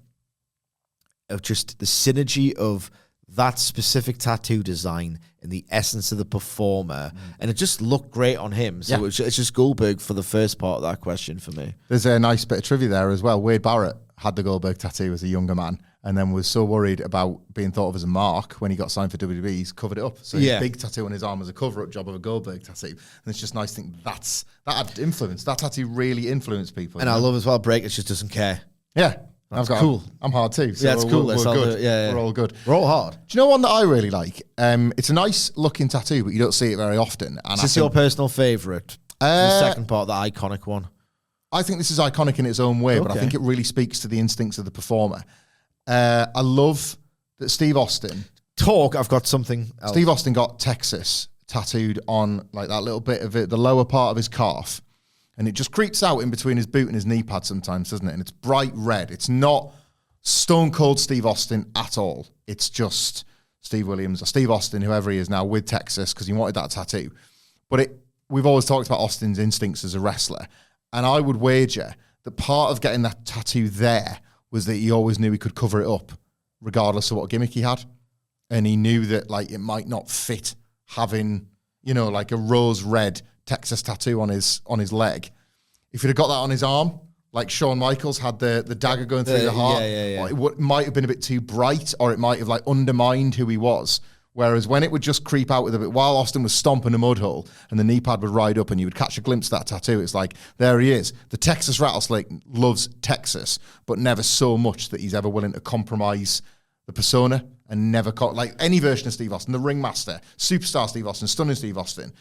of just the synergy of that specific tattoo design and the essence of the performer, and it just looked great on him. So it's just Goldberg for the first part of that question for me. There's a nice bit of trivia there as well. Wade Barrett had the Goldberg tattoo as a younger man, and then was so worried about being thought of as a mark when he got signed for WWE, he's covered it up. So his big tattoo on his arm was a cover-up job of a Goldberg tattoo. And it's just nice to think that had influence. That tattoo really influenced people. And I love as well, Breakers just doesn't care. Yeah. That's cool. I'm hard too. So that's cool. We're good. Yeah. We're all good. We're all hard. Do you know one that I really like? It's a nice looking tattoo, but you don't see it very often. And Is this your personal favourite? The second part, the iconic one. I think this is iconic in its own way, but I think it really speaks to the instincts of the performer. I love that Steve Austin... I've got something else. Steve Austin got Texas tattooed on like that little bit of it, the lower part of his calf. And it just creeps out in between his boot and his knee pad sometimes, doesn't it? And it's bright red. It's not Stone Cold Steve Austin at all. It's just Steve Williams or Steve Austin, whoever he is now, with Texas, because he wanted that tattoo. But we've always talked about Austin's instincts as a wrestler. And I would wager that part of getting that tattoo there was that he always knew he could cover it up, regardless of what gimmick he had. And he knew that like it might not fit having, like a rose red Texas tattoo on his leg. If he'd have got that on his arm, like Shawn Michaels had the dagger going through the heart, it might have been a bit too bright, or it might have like undermined who he was. Whereas when it would just creep out with a bit, while Austin was stomping a mud hole and the knee pad would ride up and you would catch a glimpse of that tattoo, it's like, there he is. The Texas Rattlesnake loves Texas, but never so much that he's ever willing to compromise the persona and never, like any version of Steve Austin, the Ringmaster, Superstar Steve Austin, Stunning Steve Austin,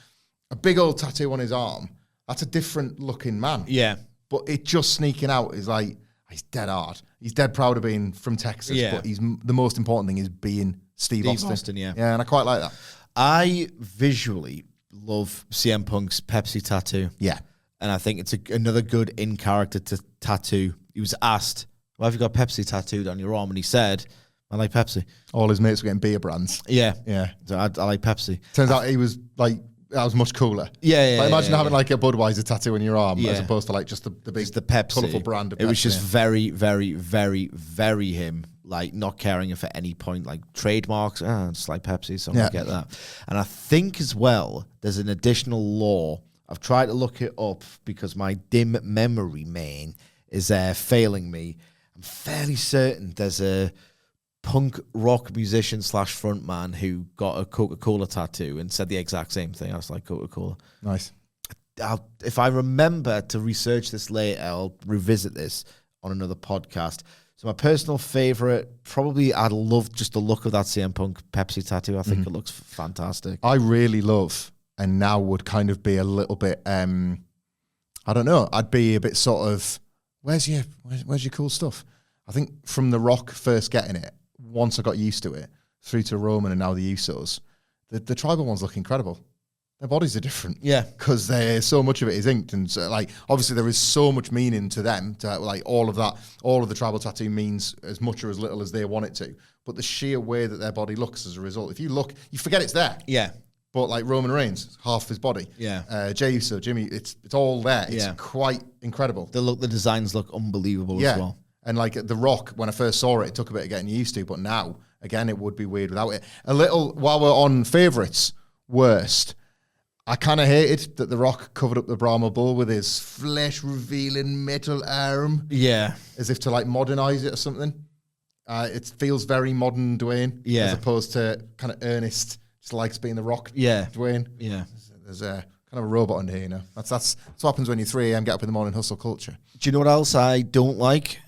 a big old tattoo on his arm, that's a different looking man. Yeah. But it just sneaking out is like, he's dead hard. He's dead proud of being from Texas, but the most important thing is being Steve Austin. Yeah, and I quite like that. I visually love CM Punk's Pepsi tattoo. Yeah. And I think it's another good in-character tattoo. He was asked, why have you got Pepsi tattooed on your arm? And he said, I like Pepsi. All his mates were getting beer brands. Yeah. Yeah. So I like Pepsi. Turns out he was like, that was much cooler. Yeah. Like, imagine having like a Budweiser tattoo on your arm as opposed to like just the big, just the Pepsi. Colourful brand of Pepsi. It was just very, very, very, very him. Like not caring if at any point, like trademarks, just like Pepsi, so I get that. And I think as well, there's an additional law. I've tried to look it up because my dim memory, man, is failing me. I'm fairly certain there's a punk rock musician / frontman who got a Coca-Cola tattoo and said the exact same thing. I was like, Coca-Cola. Nice. If I remember to research this later, I'll revisit this on another podcast. So my personal favorite, probably I'd love just the look of that CM Punk Pepsi tattoo. I think it looks fantastic. I really love, and now would kind of be a little bit, I don't know, I'd be a bit sort of, where's your cool stuff? I think from The Rock first getting it, once I got used to it, through to Roman and now the Usos, the tribal ones look incredible. Their bodies are different. Yeah. Because so much of it is inked. And so, like, obviously there is so much meaning to them. To, like, all of the tribal tattoo means as much or as little as they want it to. But the sheer way that their body looks as a result, if you look, you forget it's there. Yeah. But like Roman Reigns, half his body. Yeah. Jey Uso, Jimmy, it's all there. It's quite incredible. The designs look unbelievable as well. And like The Rock, when I first saw it took a bit of getting used to. But now, again, it would be weird without it. A little, while we're on favourites, worst, I kind of hated that The Rock covered up the Brahma Bull with his flesh-revealing metal arm. Yeah. As if to, like, modernise it or something. It feels very modern Dwayne. Yeah. As opposed to kind of earnest, just likes being The Rock Dwayne. Yeah. There's a kind of a robot on here, you know. That's what happens when you're 3 a.m., get up in the morning, hustle culture. Do you know what else I don't like?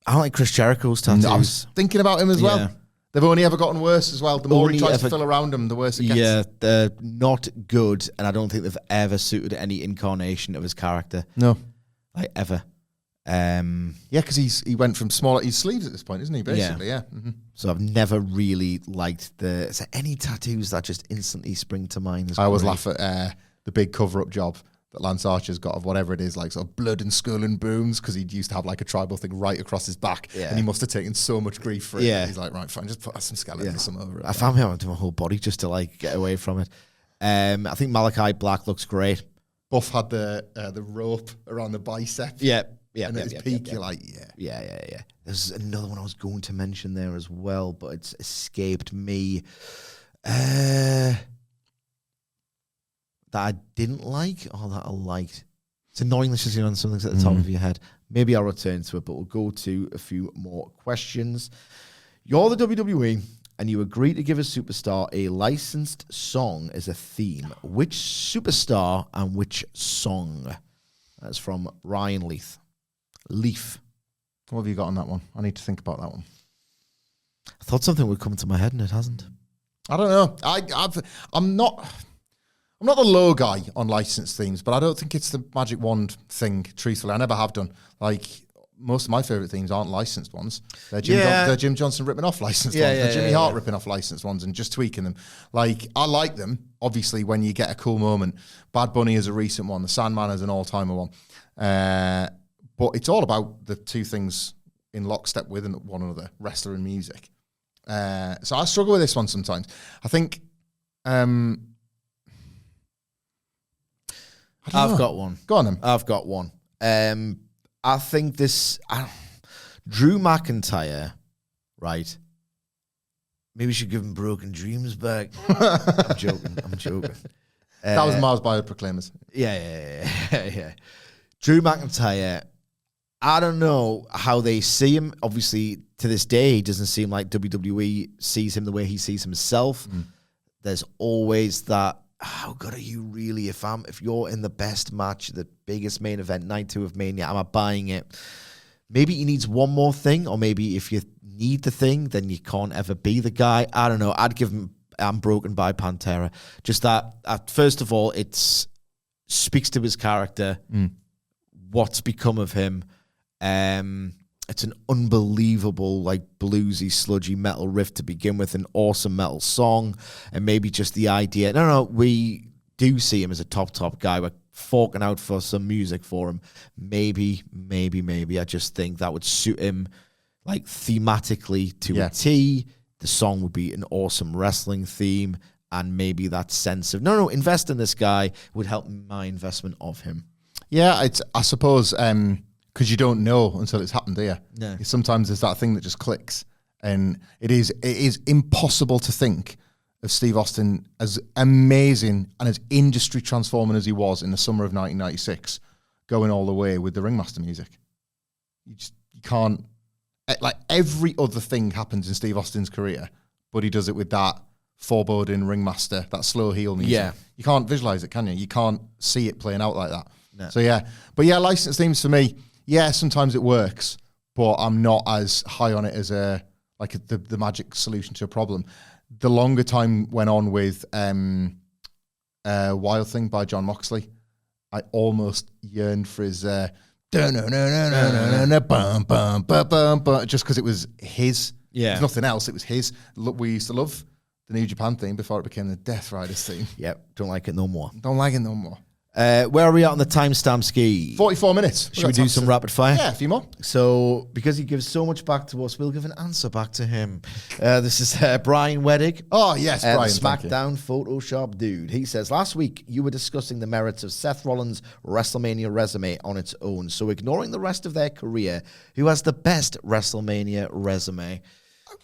I don't like Chris Jericho's tattoos. I was thinking about him as well. They've only ever gotten worse as well. The more he Only tries ever- to fill around them, the worse it gets. Yeah, they're not good, and I don't think they've ever suited any incarnation of his character, No. like ever. Yeah, because he went from smaller... He's sleeves at this point, isn't he, basically? Yeah. Mm-hmm. So I've never really liked is there any tattoos that just instantly spring to mind? I always laugh at the big cover-up job that Lance Archer's got of whatever it is, like sort of blood and skull and bones, because he used to have like a tribal thing right across his back, and he must have taken so much grief for it. Yeah. He's like, right, fine, just put some skeletons or something over it. I found me having to do my whole body just to like get away from it. I think Malakai Black looks great. Buff had the rope around the bicep. Yeah. And at his peak, you're like, Yeah. There's another one I was going to mention there as well, but it's escaped me. That I didn't like or that I liked. It's annoying that's just on something at the top of your head. Maybe I'll return to it, but we'll go to a few more questions. You're the WWE, and you agree to give a superstar a licensed song as a theme. Which superstar and which song? That's from Ryan Leaf. What have you got on that one? I need to think about that one. I thought something would come to my head, and it hasn't. I don't know. I'm not the low guy on licensed themes, but I don't think it's the magic wand thing, truthfully. I never have done. Like, most of my favourite themes aren't licensed ones. They're Jim Johnson ripping off licensed ones. They're Jimmy Hart ripping off licensed ones and just tweaking them. Like, I like them, obviously, when you get a cool moment. Bad Bunny is a recent one. The Sandman is an all-timer one. But it's all about the two things in lockstep with one another, wrestler and music. So I struggle with this one sometimes. I think... I've got one. Go on, then. I've got one. I think Drew McIntyre, right? Maybe we should give him Broken Dreams back. I'm joking. That was Mars by the Proclaimers. Yeah. Drew McIntyre, I don't know how they see him. Obviously, to this day, he doesn't seem like WWE sees him the way he sees himself. There's always that, how good are you really if you're in the best match, the biggest main event, night 2 of Mania, am I buying it? Maybe he needs one more thing, or maybe if you need the thing, then you can't ever be the guy. I don't know. I'd give him I'm Broken by Pantera. Just that first of all, it speaks to his character, what's become of him. It's an unbelievable, like, bluesy, sludgy metal riff to begin with, an awesome metal song, and maybe just the idea. No, we do see him as a top guy. We're forking out for some music for him. Maybe. I just think that would suit him, like, thematically to a T. The song would be an awesome wrestling theme, and maybe that sense of, invest in this guy would help my investment of him. Yeah, I suppose... because you don't know until it's happened, do you? No. Sometimes there's that thing that just clicks. And it is impossible to think of Steve Austin as amazing and as industry transforming as he was in the summer of 1996, going all the way with the Ringmaster music. You can't... Like, every other thing happens in Steve Austin's career, but he does it with that foreboding Ringmaster, that slow heel music. Yeah. You can't visualize it, can you? You can't see it playing out like that. No. So, yeah. But, yeah, licensed themes for me... Yeah, sometimes it works, but I'm not as high on it as the magic solution to a problem. The longer time went on with Wild Thing by John Moxley, I almost yearned for his just because it was his. Yeah. There's nothing else. It was his. Look, we used to love the New Japan theme before it became the Death Riders theme. Yep, don't like it no more. Don't like it no more. Where are we at on the timestamp ski? 44 minutes. Should we do some rapid fire? Yeah, a few more. So, because he gives so much back to us, we'll give an answer back to him. This is Brian Weddick. Oh, yes, Brian. SmackDown Photoshop dude. He says, last week you were discussing the merits of Seth Rollins' WrestleMania resume on its own. So, ignoring the rest of their career, who has the best WrestleMania resume?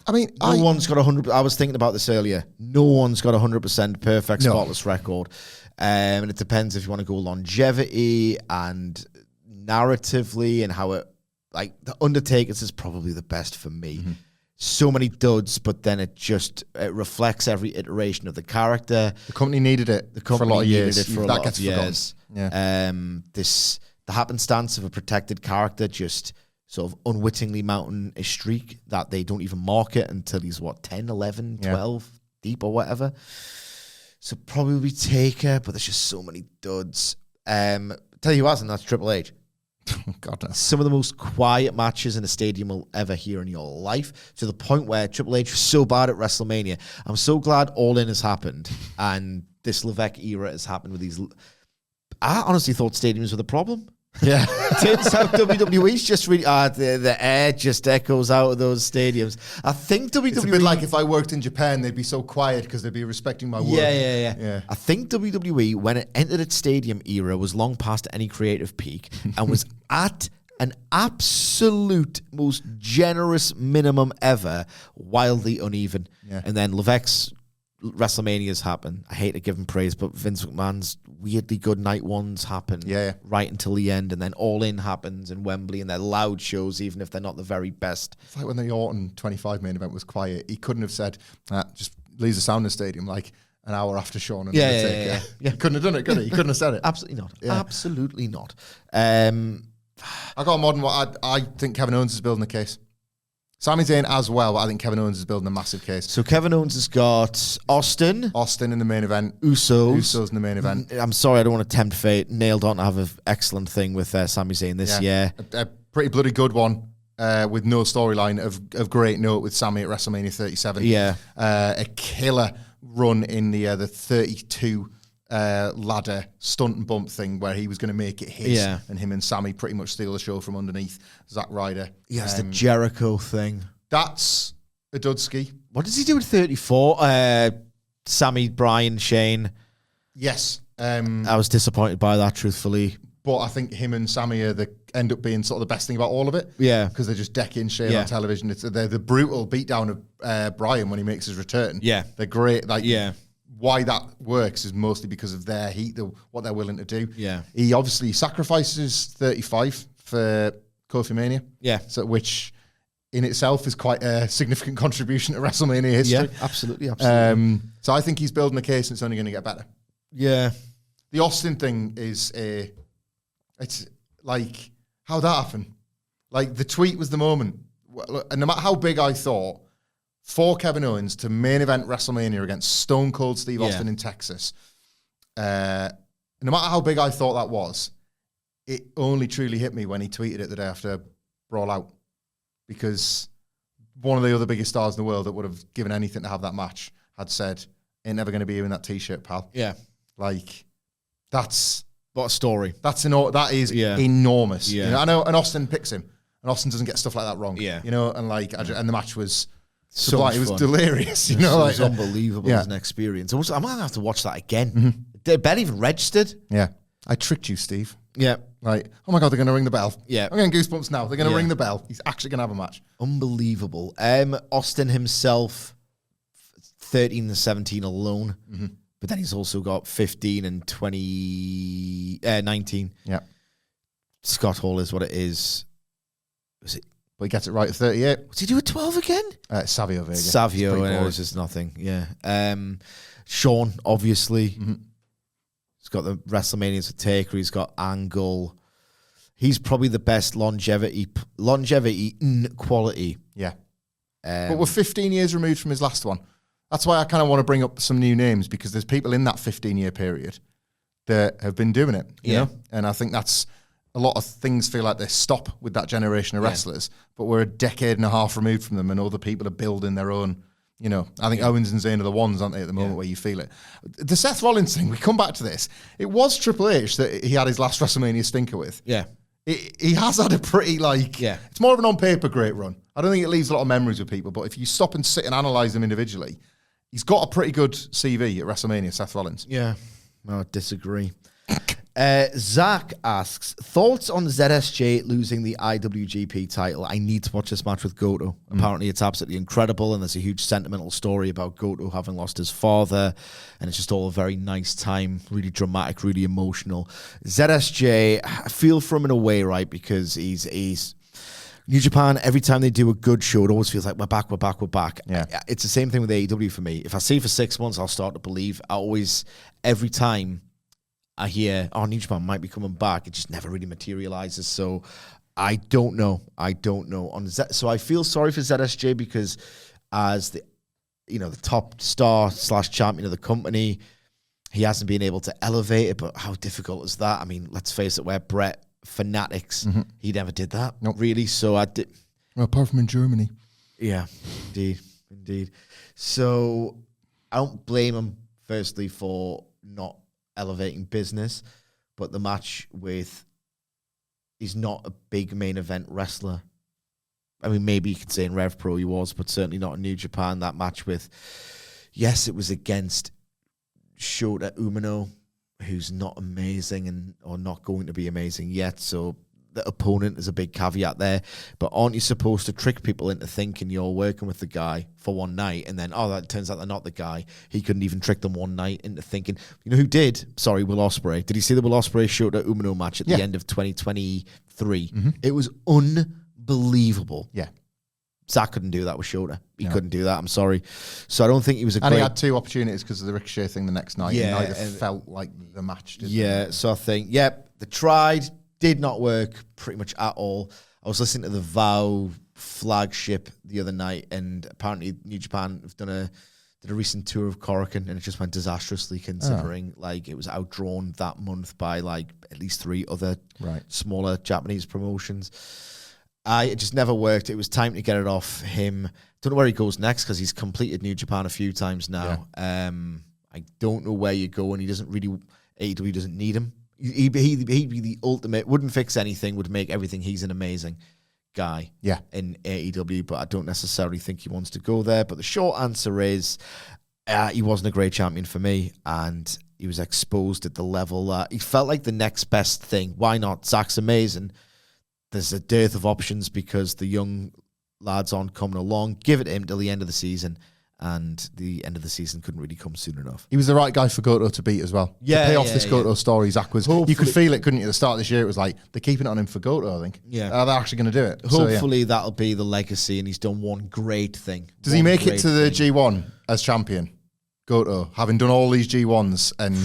I mean, no one's got 100%. I was thinking about this earlier. No one's got 100% perfect, spotless record. And it depends if you want to go longevity and narratively and how it, like, The Undertaker's is probably the best for me. Mm-hmm. So many duds, but then it reflects every iteration of the character. The company needed it for a lot of years. That gets years. Yeah. The happenstance of a protected character just sort of unwittingly mounting a streak that they don't even market until he's, 10, 11, 12 deep or whatever. So probably Taker, but there's just so many duds. Tell you who hasn't, that's Triple H. God, no. Some of the most quiet matches in a stadium you'll ever hear in your life, to the point where Triple H was so bad at WrestleMania. I'm so glad All In has happened and this Levesque era has happened with these. I honestly thought stadiums were the problem. Yeah. Turns out WWE's just really the air just echoes out of those stadiums. I think WWE. It's a bit like if I worked in Japan, they'd be so quiet because they'd be respecting my work. Yeah. I think WWE, when it entered its stadium era, was long past any creative peak and was at an absolute most generous minimum ever, wildly uneven. Yeah. And then Levesque's WrestleManias happen. I hate to give him praise, but Vince McMahon's weirdly good night ones happen right until the end, and then All In happens in Wembley, and they're loud shows, even if they're not the very best. It's like when the Orton 25 main event was quiet. He couldn't have said, just leave the sound in the stadium like an hour after Shawn and Undertaker. Yeah. He couldn't have done it, could he? He couldn't have said it. Absolutely not. Yeah. Absolutely not. I got a modern one. I think Kevin Owens is building a case. Sami Zayn as well, but I think Kevin Owens is building a massive case. So Kevin Owens has got Austin in the main event. Usos in the main event. I'm sorry, I don't want to tempt fate. Nailed on to have an excellent thing with Sami Zayn this year. A pretty bloody good one with no storyline of great note with Sami at WrestleMania 37. Yeah. A killer run in the 32 ladder stunt and bump thing where he was going to make it his, and him and Sami pretty much steal the show from underneath Zack Ryder. Yes, the Jericho thing. That's a dudski. What does he do at 34? Sami, Bryan, Shane. Yes. I was disappointed by that, truthfully. But I think him and Sami end up being sort of the best thing about all of it. Yeah. Because they're just decking Shane on television. They're the brutal beatdown of Bryan when he makes his return. Yeah. They're great. Why that works is mostly because of their heat, what they're willing to do. Yeah. He obviously sacrifices 35 for Kofi Mania. Yeah. So, which in itself is quite a significant contribution to WrestleMania history. Yeah, absolutely. So I think he's building a case and it's only going to get better. Yeah. The Austin thing is it's like, how'd that happen? Like, the tweet was the moment. And no matter how big I thought, for Kevin Owens to main event WrestleMania against Stone Cold Steve Austin in Texas, no matter how big I thought that was, it only truly hit me when he tweeted it the day after Brawl Out, because one of the other biggest stars in the world that would have given anything to have that match had said, "Ain't never going to be you in that t-shirt, pal." Yeah. Like, that's... What a story. That is enormous. Yeah. You know, I know, and Austin picks him, and Austin doesn't get stuff like that wrong. Yeah. You know, and and the match was... So much it was fun. Delirious, you know. It was unbelievable as an experience. I'm going to have to watch that again. Mm-hmm. Ben even registered. Yeah. I tricked you, Steve. Yeah. Like, oh my God, they're going to ring the bell. Yeah. I'm getting goosebumps now. They're going to ring the bell. He's actually going to have a match. Unbelievable. Austin himself, 13 and 17 alone. Mm-hmm. But then he's also got 15 and 19. Yeah. Scott Hall is what it is. Was it? But he gets it right at 38. What's he do at 12 again? Savio Vega. Savio, and it was just nothing. Yeah. Sean, obviously. Mm-hmm. He's got the WrestleManias with Taker. He's got Angle. He's probably the best longevity in quality. Yeah. But we're 15 years removed from his last one. That's why I kind of want to bring up some new names, because there's people in that 15-year period that have been doing it. You know? And I think that's... A lot of things feel like they stop with that generation of wrestlers, but we're a decade and a half removed from them, and other people are building their own, you know. I think Owens and Zayn are the ones, aren't they, at the moment where you feel it. The Seth Rollins thing, we come back to this. It was Triple H that he had his last WrestleMania stinker with. Yeah. He has had a pretty, it's more of an on-paper great run. I don't think it leaves a lot of memories with people, but if you stop and sit and analyse them individually, he's got a pretty good CV at WrestleMania, Seth Rollins. Yeah. No, I disagree. Zack asks, thoughts on ZSJ losing the IWGP title? I need to watch this match with Goto. Apparently it's absolutely incredible, and there's a huge sentimental story about Goto having lost his father, and it's just all a very nice time, really dramatic, really emotional. ZSJ, I feel for him in a way, right, because he's New Japan, every time they do a good show, it always feels like we're back. Yeah. It's the same thing with AEW for me. If I see for 6 months, I'll start to believe. Every time I hear, New Japan might be coming back, it just never really materializes. So I don't know. So I feel sorry for ZSJ because as the top star / champion of the company, he hasn't been able to elevate it. But how difficult is that? I mean, let's face it, we're Brett fanatics. He never did that, really. So I did. Well, apart from in Germany. Yeah, indeed. So I don't blame him, firstly, for not elevating business, but the match he's not a big main event wrestler. I mean, maybe you could say in Rev Pro he was, but certainly not in New Japan. That match it was against Shota Umino, who's not amazing or not going to be amazing yet, so the opponent is a big caveat there. But aren't you supposed to trick people into thinking you're working with the guy for one night, and then, that turns out they're not the guy? He couldn't even trick them one night into thinking, who did? Sorry, Will Ospreay. Did you see the Will Ospreay Shota Umino match at the end of 2023? It was unbelievable. Yeah. Zack couldn't do that with Shota. He couldn't do that. I'm sorry. So I don't think he was And he had 2 opportunities because of the Ricochet thing the next night. Yeah, and neither felt like the match did. Yeah, so I think, they tried. Did not work pretty much at all. I was listening to the VOW flagship the other night, and apparently New Japan have did a recent tour of Korakuen, and it just went disastrously, considering it was outdrawn that month by at least 3 other smaller Japanese promotions. It just never worked. It was time to get it off him. Don't know where he goes next because he's completed New Japan a few times now. Yeah. I don't know where you go, and he doesn't really. AEW doesn't need him. He'd be the ultimate, wouldn't fix anything, would make everything. He's an amazing guy in AEW, but I don't necessarily think he wants to go there. But the short answer is he wasn't a great champion for me, and he was exposed at the level that he felt like the next best thing. Why not? Zack's amazing. There's a dearth of options because the young lads aren't coming along. Give it to him till the end of the season. And the end of the season couldn't really come soon enough. He was the right guy for Goto to beat as well. Yeah, to pay off this Goto story, Zack was. Hopefully, you could feel it, couldn't you? At the start of this year, it was like they're keeping it on him for Goto. I think. Yeah, they're actually going to do it. Hopefully, that'll be the legacy, and he's done one great thing. Does he make it to the G1 as champion? Goto, having done all these G1s, and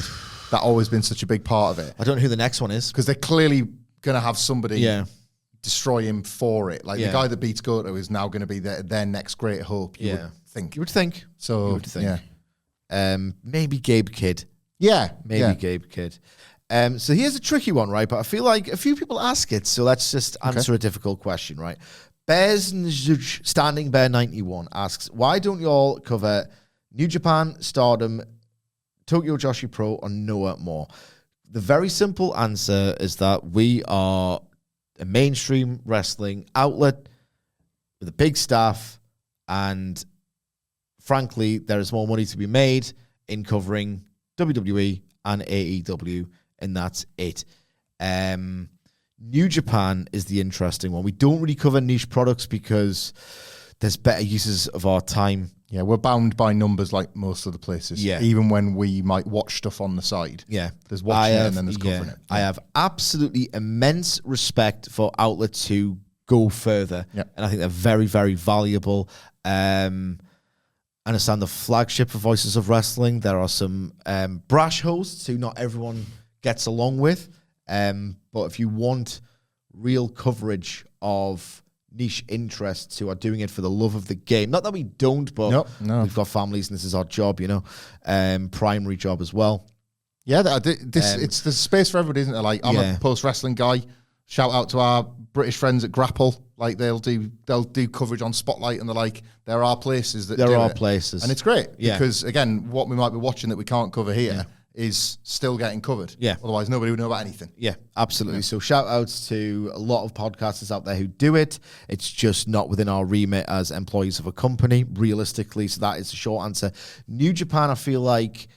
that always been such a big part of it. I don't know who the next one is because they're clearly going to have somebody. Destroy him for it. The guy that beats Goto is now going to be their next great hope. You would think. So, you would think. Maybe Gabe Kidd. Yeah. Maybe Gabe Kidd. So here's a tricky one, right? But I feel like a few people ask it, so let's just answer a difficult question, right? Bears Standing Bear 91 asks, why don't you all cover New Japan, Stardom, Tokyo Joshi Pro, or Noah more? The very simple answer is that we are a mainstream wrestling outlet with a big staff, and frankly, there is more money to be made in covering WWE and AEW, and that's it. New Japan is the interesting one. We don't really cover niche products because there's better uses of our time. Yeah, we're bound by numbers like most of the places. Yeah. Even when we might watch stuff on the side. Yeah. There's watching it and then there's covering it. I have absolutely immense respect for outlets who go further. Yeah. And I think they're very, very valuable. I understand the flagship for Voices of Wrestling. There are some brash hosts who not everyone gets along with. But if you want real coverage of niche interests who are doing it for the love of the game. Not that we don't, but we've got families and this is our job, primary job as well. Yeah, there's space for everybody, isn't there? I'm a post-wrestling guy. Shout out to our British friends at Grapple. They'll do coverage on Spotlight and there are places that there are places. And it's great because, again, what we might be watching that we can't cover here is still getting covered. Yeah. Otherwise, nobody would know about anything. Yeah, absolutely. Yeah. So shout outs to a lot of podcasters out there who do it. It's just not within our remit as employees of a company, realistically. So that is the short answer. New Japan, I feel like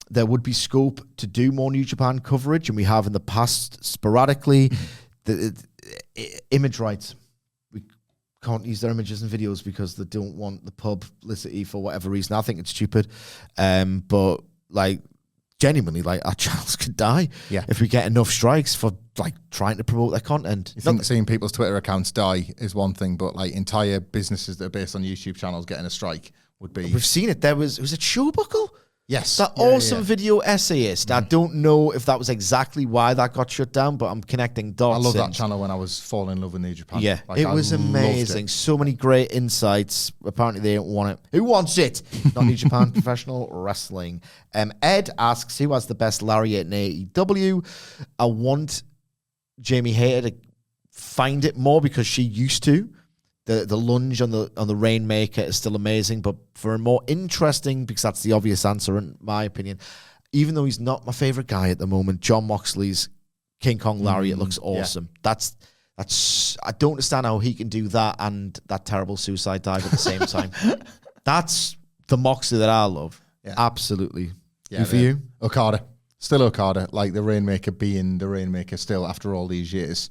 there would be scope to do more New Japan coverage, and we have in the past sporadically. The image rights. We can't use their images and videos because they don't want the publicity for whatever reason. I think it's stupid. But genuinely, our channels could die if we get enough strikes for trying to promote their content. You think seeing people's Twitter accounts die is one thing, but entire businesses that are based on YouTube channels getting a strike would be. We've seen it. Was it Showbuckle? Yes. That awesome video essayist. I don't know if that was exactly why that got shut down, but I'm connecting dots. I love that channel when I was falling in love with New Japan. Yeah, it was amazing. So many great insights. Apparently they don't want it. Who wants it? Not New Japan Professional Wrestling. Ed asks, who has the best lariat in AEW? I want Jamie Hayter to find it more because she used to. The lunge on the Rainmaker is still amazing, but for a more interesting, because that's the obvious answer in my opinion, even though he's not my favorite guy at the moment, Jon Moxley's King Kong Lariat looks awesome. Yeah. That's I don't understand how he can do that and that terrible suicide dive at the same time. That's the Moxley that I love. Yeah. Absolutely. Yeah, who for you? Okada. Still Okada. Like the Rainmaker being the Rainmaker still after all these years.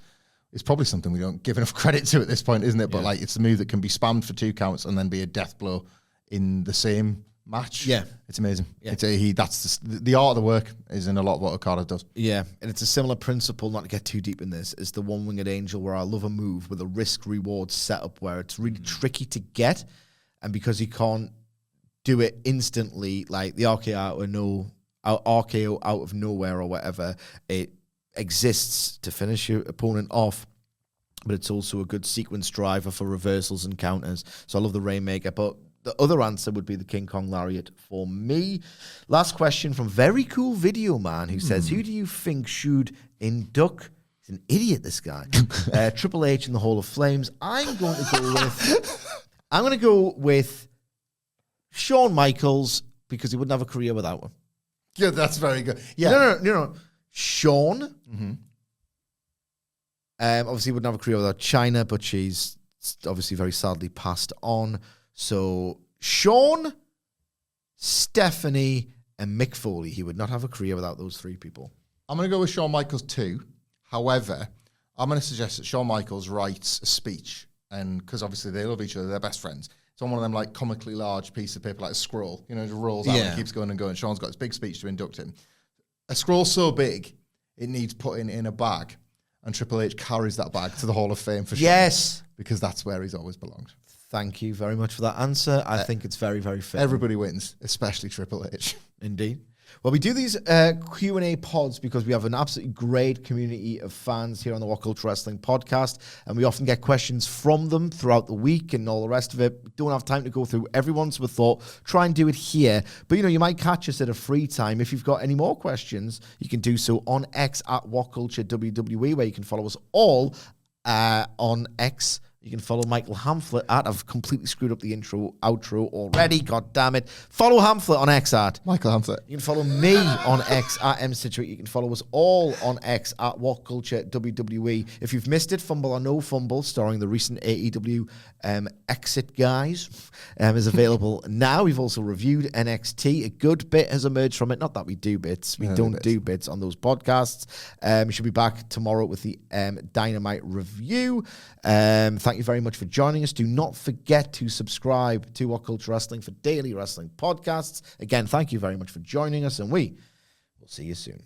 It's probably something we don't give enough credit to at this point, isn't it? But like, it's the move that can be spammed for 2 counts and then be a death blow in the same match. Yeah, it's amazing. Yeah. That's the art of the work is in a lot of what Okada does. Yeah, and it's a similar principle. Not to get too deep in this, is the One Winged Angel, where I love a move with a risk reward setup where it's really tricky to get, and because you can't do it instantly, like the RKO out of nowhere or whatever, it exists to finish your opponent off, but it's also a good sequence driver for reversals and counters. So I love the Rainmaker, but the other answer would be the King Kong Lariat for me. Last question from Very Cool Video Man, who says, who do you think should induct? He's an idiot, this guy. Triple H in the Hall of Flames. I'm going to go with Shawn Michaels, because he wouldn't have a career without him. Yeah, that's very good. Yeah. No. Shawn, obviously wouldn't have a career without China, but she's obviously very sadly passed on. So Shawn, Stephanie, and Mick Foley. He would not have a career without those 3 people. I'm going to go with Shawn Michaels too. However, I'm going to suggest that Shawn Michaels writes a speech, and because obviously they love each other, they're best friends. It's on one of them like comically large piece of paper, like a scroll, just rolls out and keeps going and going. Shawn's got his big speech to induct him. A scroll so big, it needs putting in a bag, and Triple H carries that bag to the Hall of Fame for sure. Yes. Because that's where he's always belonged. Thank you very much for that answer. I think it's very, very fair. Everybody wins, especially Triple H. Indeed. Well, we do these Q&A pods because we have an absolutely great community of fans here on the WhatCulture Wrestling podcast, and we often get questions from them throughout the week and all the rest of it. We don't have time to go through everyone's, so we thought, try and do it here. But, you might catch us at a free time. If you've got any more questions, you can do so on X at WhatCulture WWE, where you can follow us all on X. You can follow Michael Hamflett at. I've completely screwed up the outro already. God damn it. Follow Hamflett on X at Michael Hamflett. You can follow me on X at MSituate. You can follow us all on X at WhatCulture WWE. If you've missed it, Fumble or No Fumble, starring the recent AEW exit guys, is available now. We've also reviewed NXT. A good bit has emerged from it. Not that we do bits. We don't do bits on those podcasts. We should be back tomorrow with the Dynamite review. Thank you very much for joining us. Do not forget to subscribe to WhatCulture Wrestling for daily wrestling podcasts. Again, thank you very much for joining us, and we will see you soon.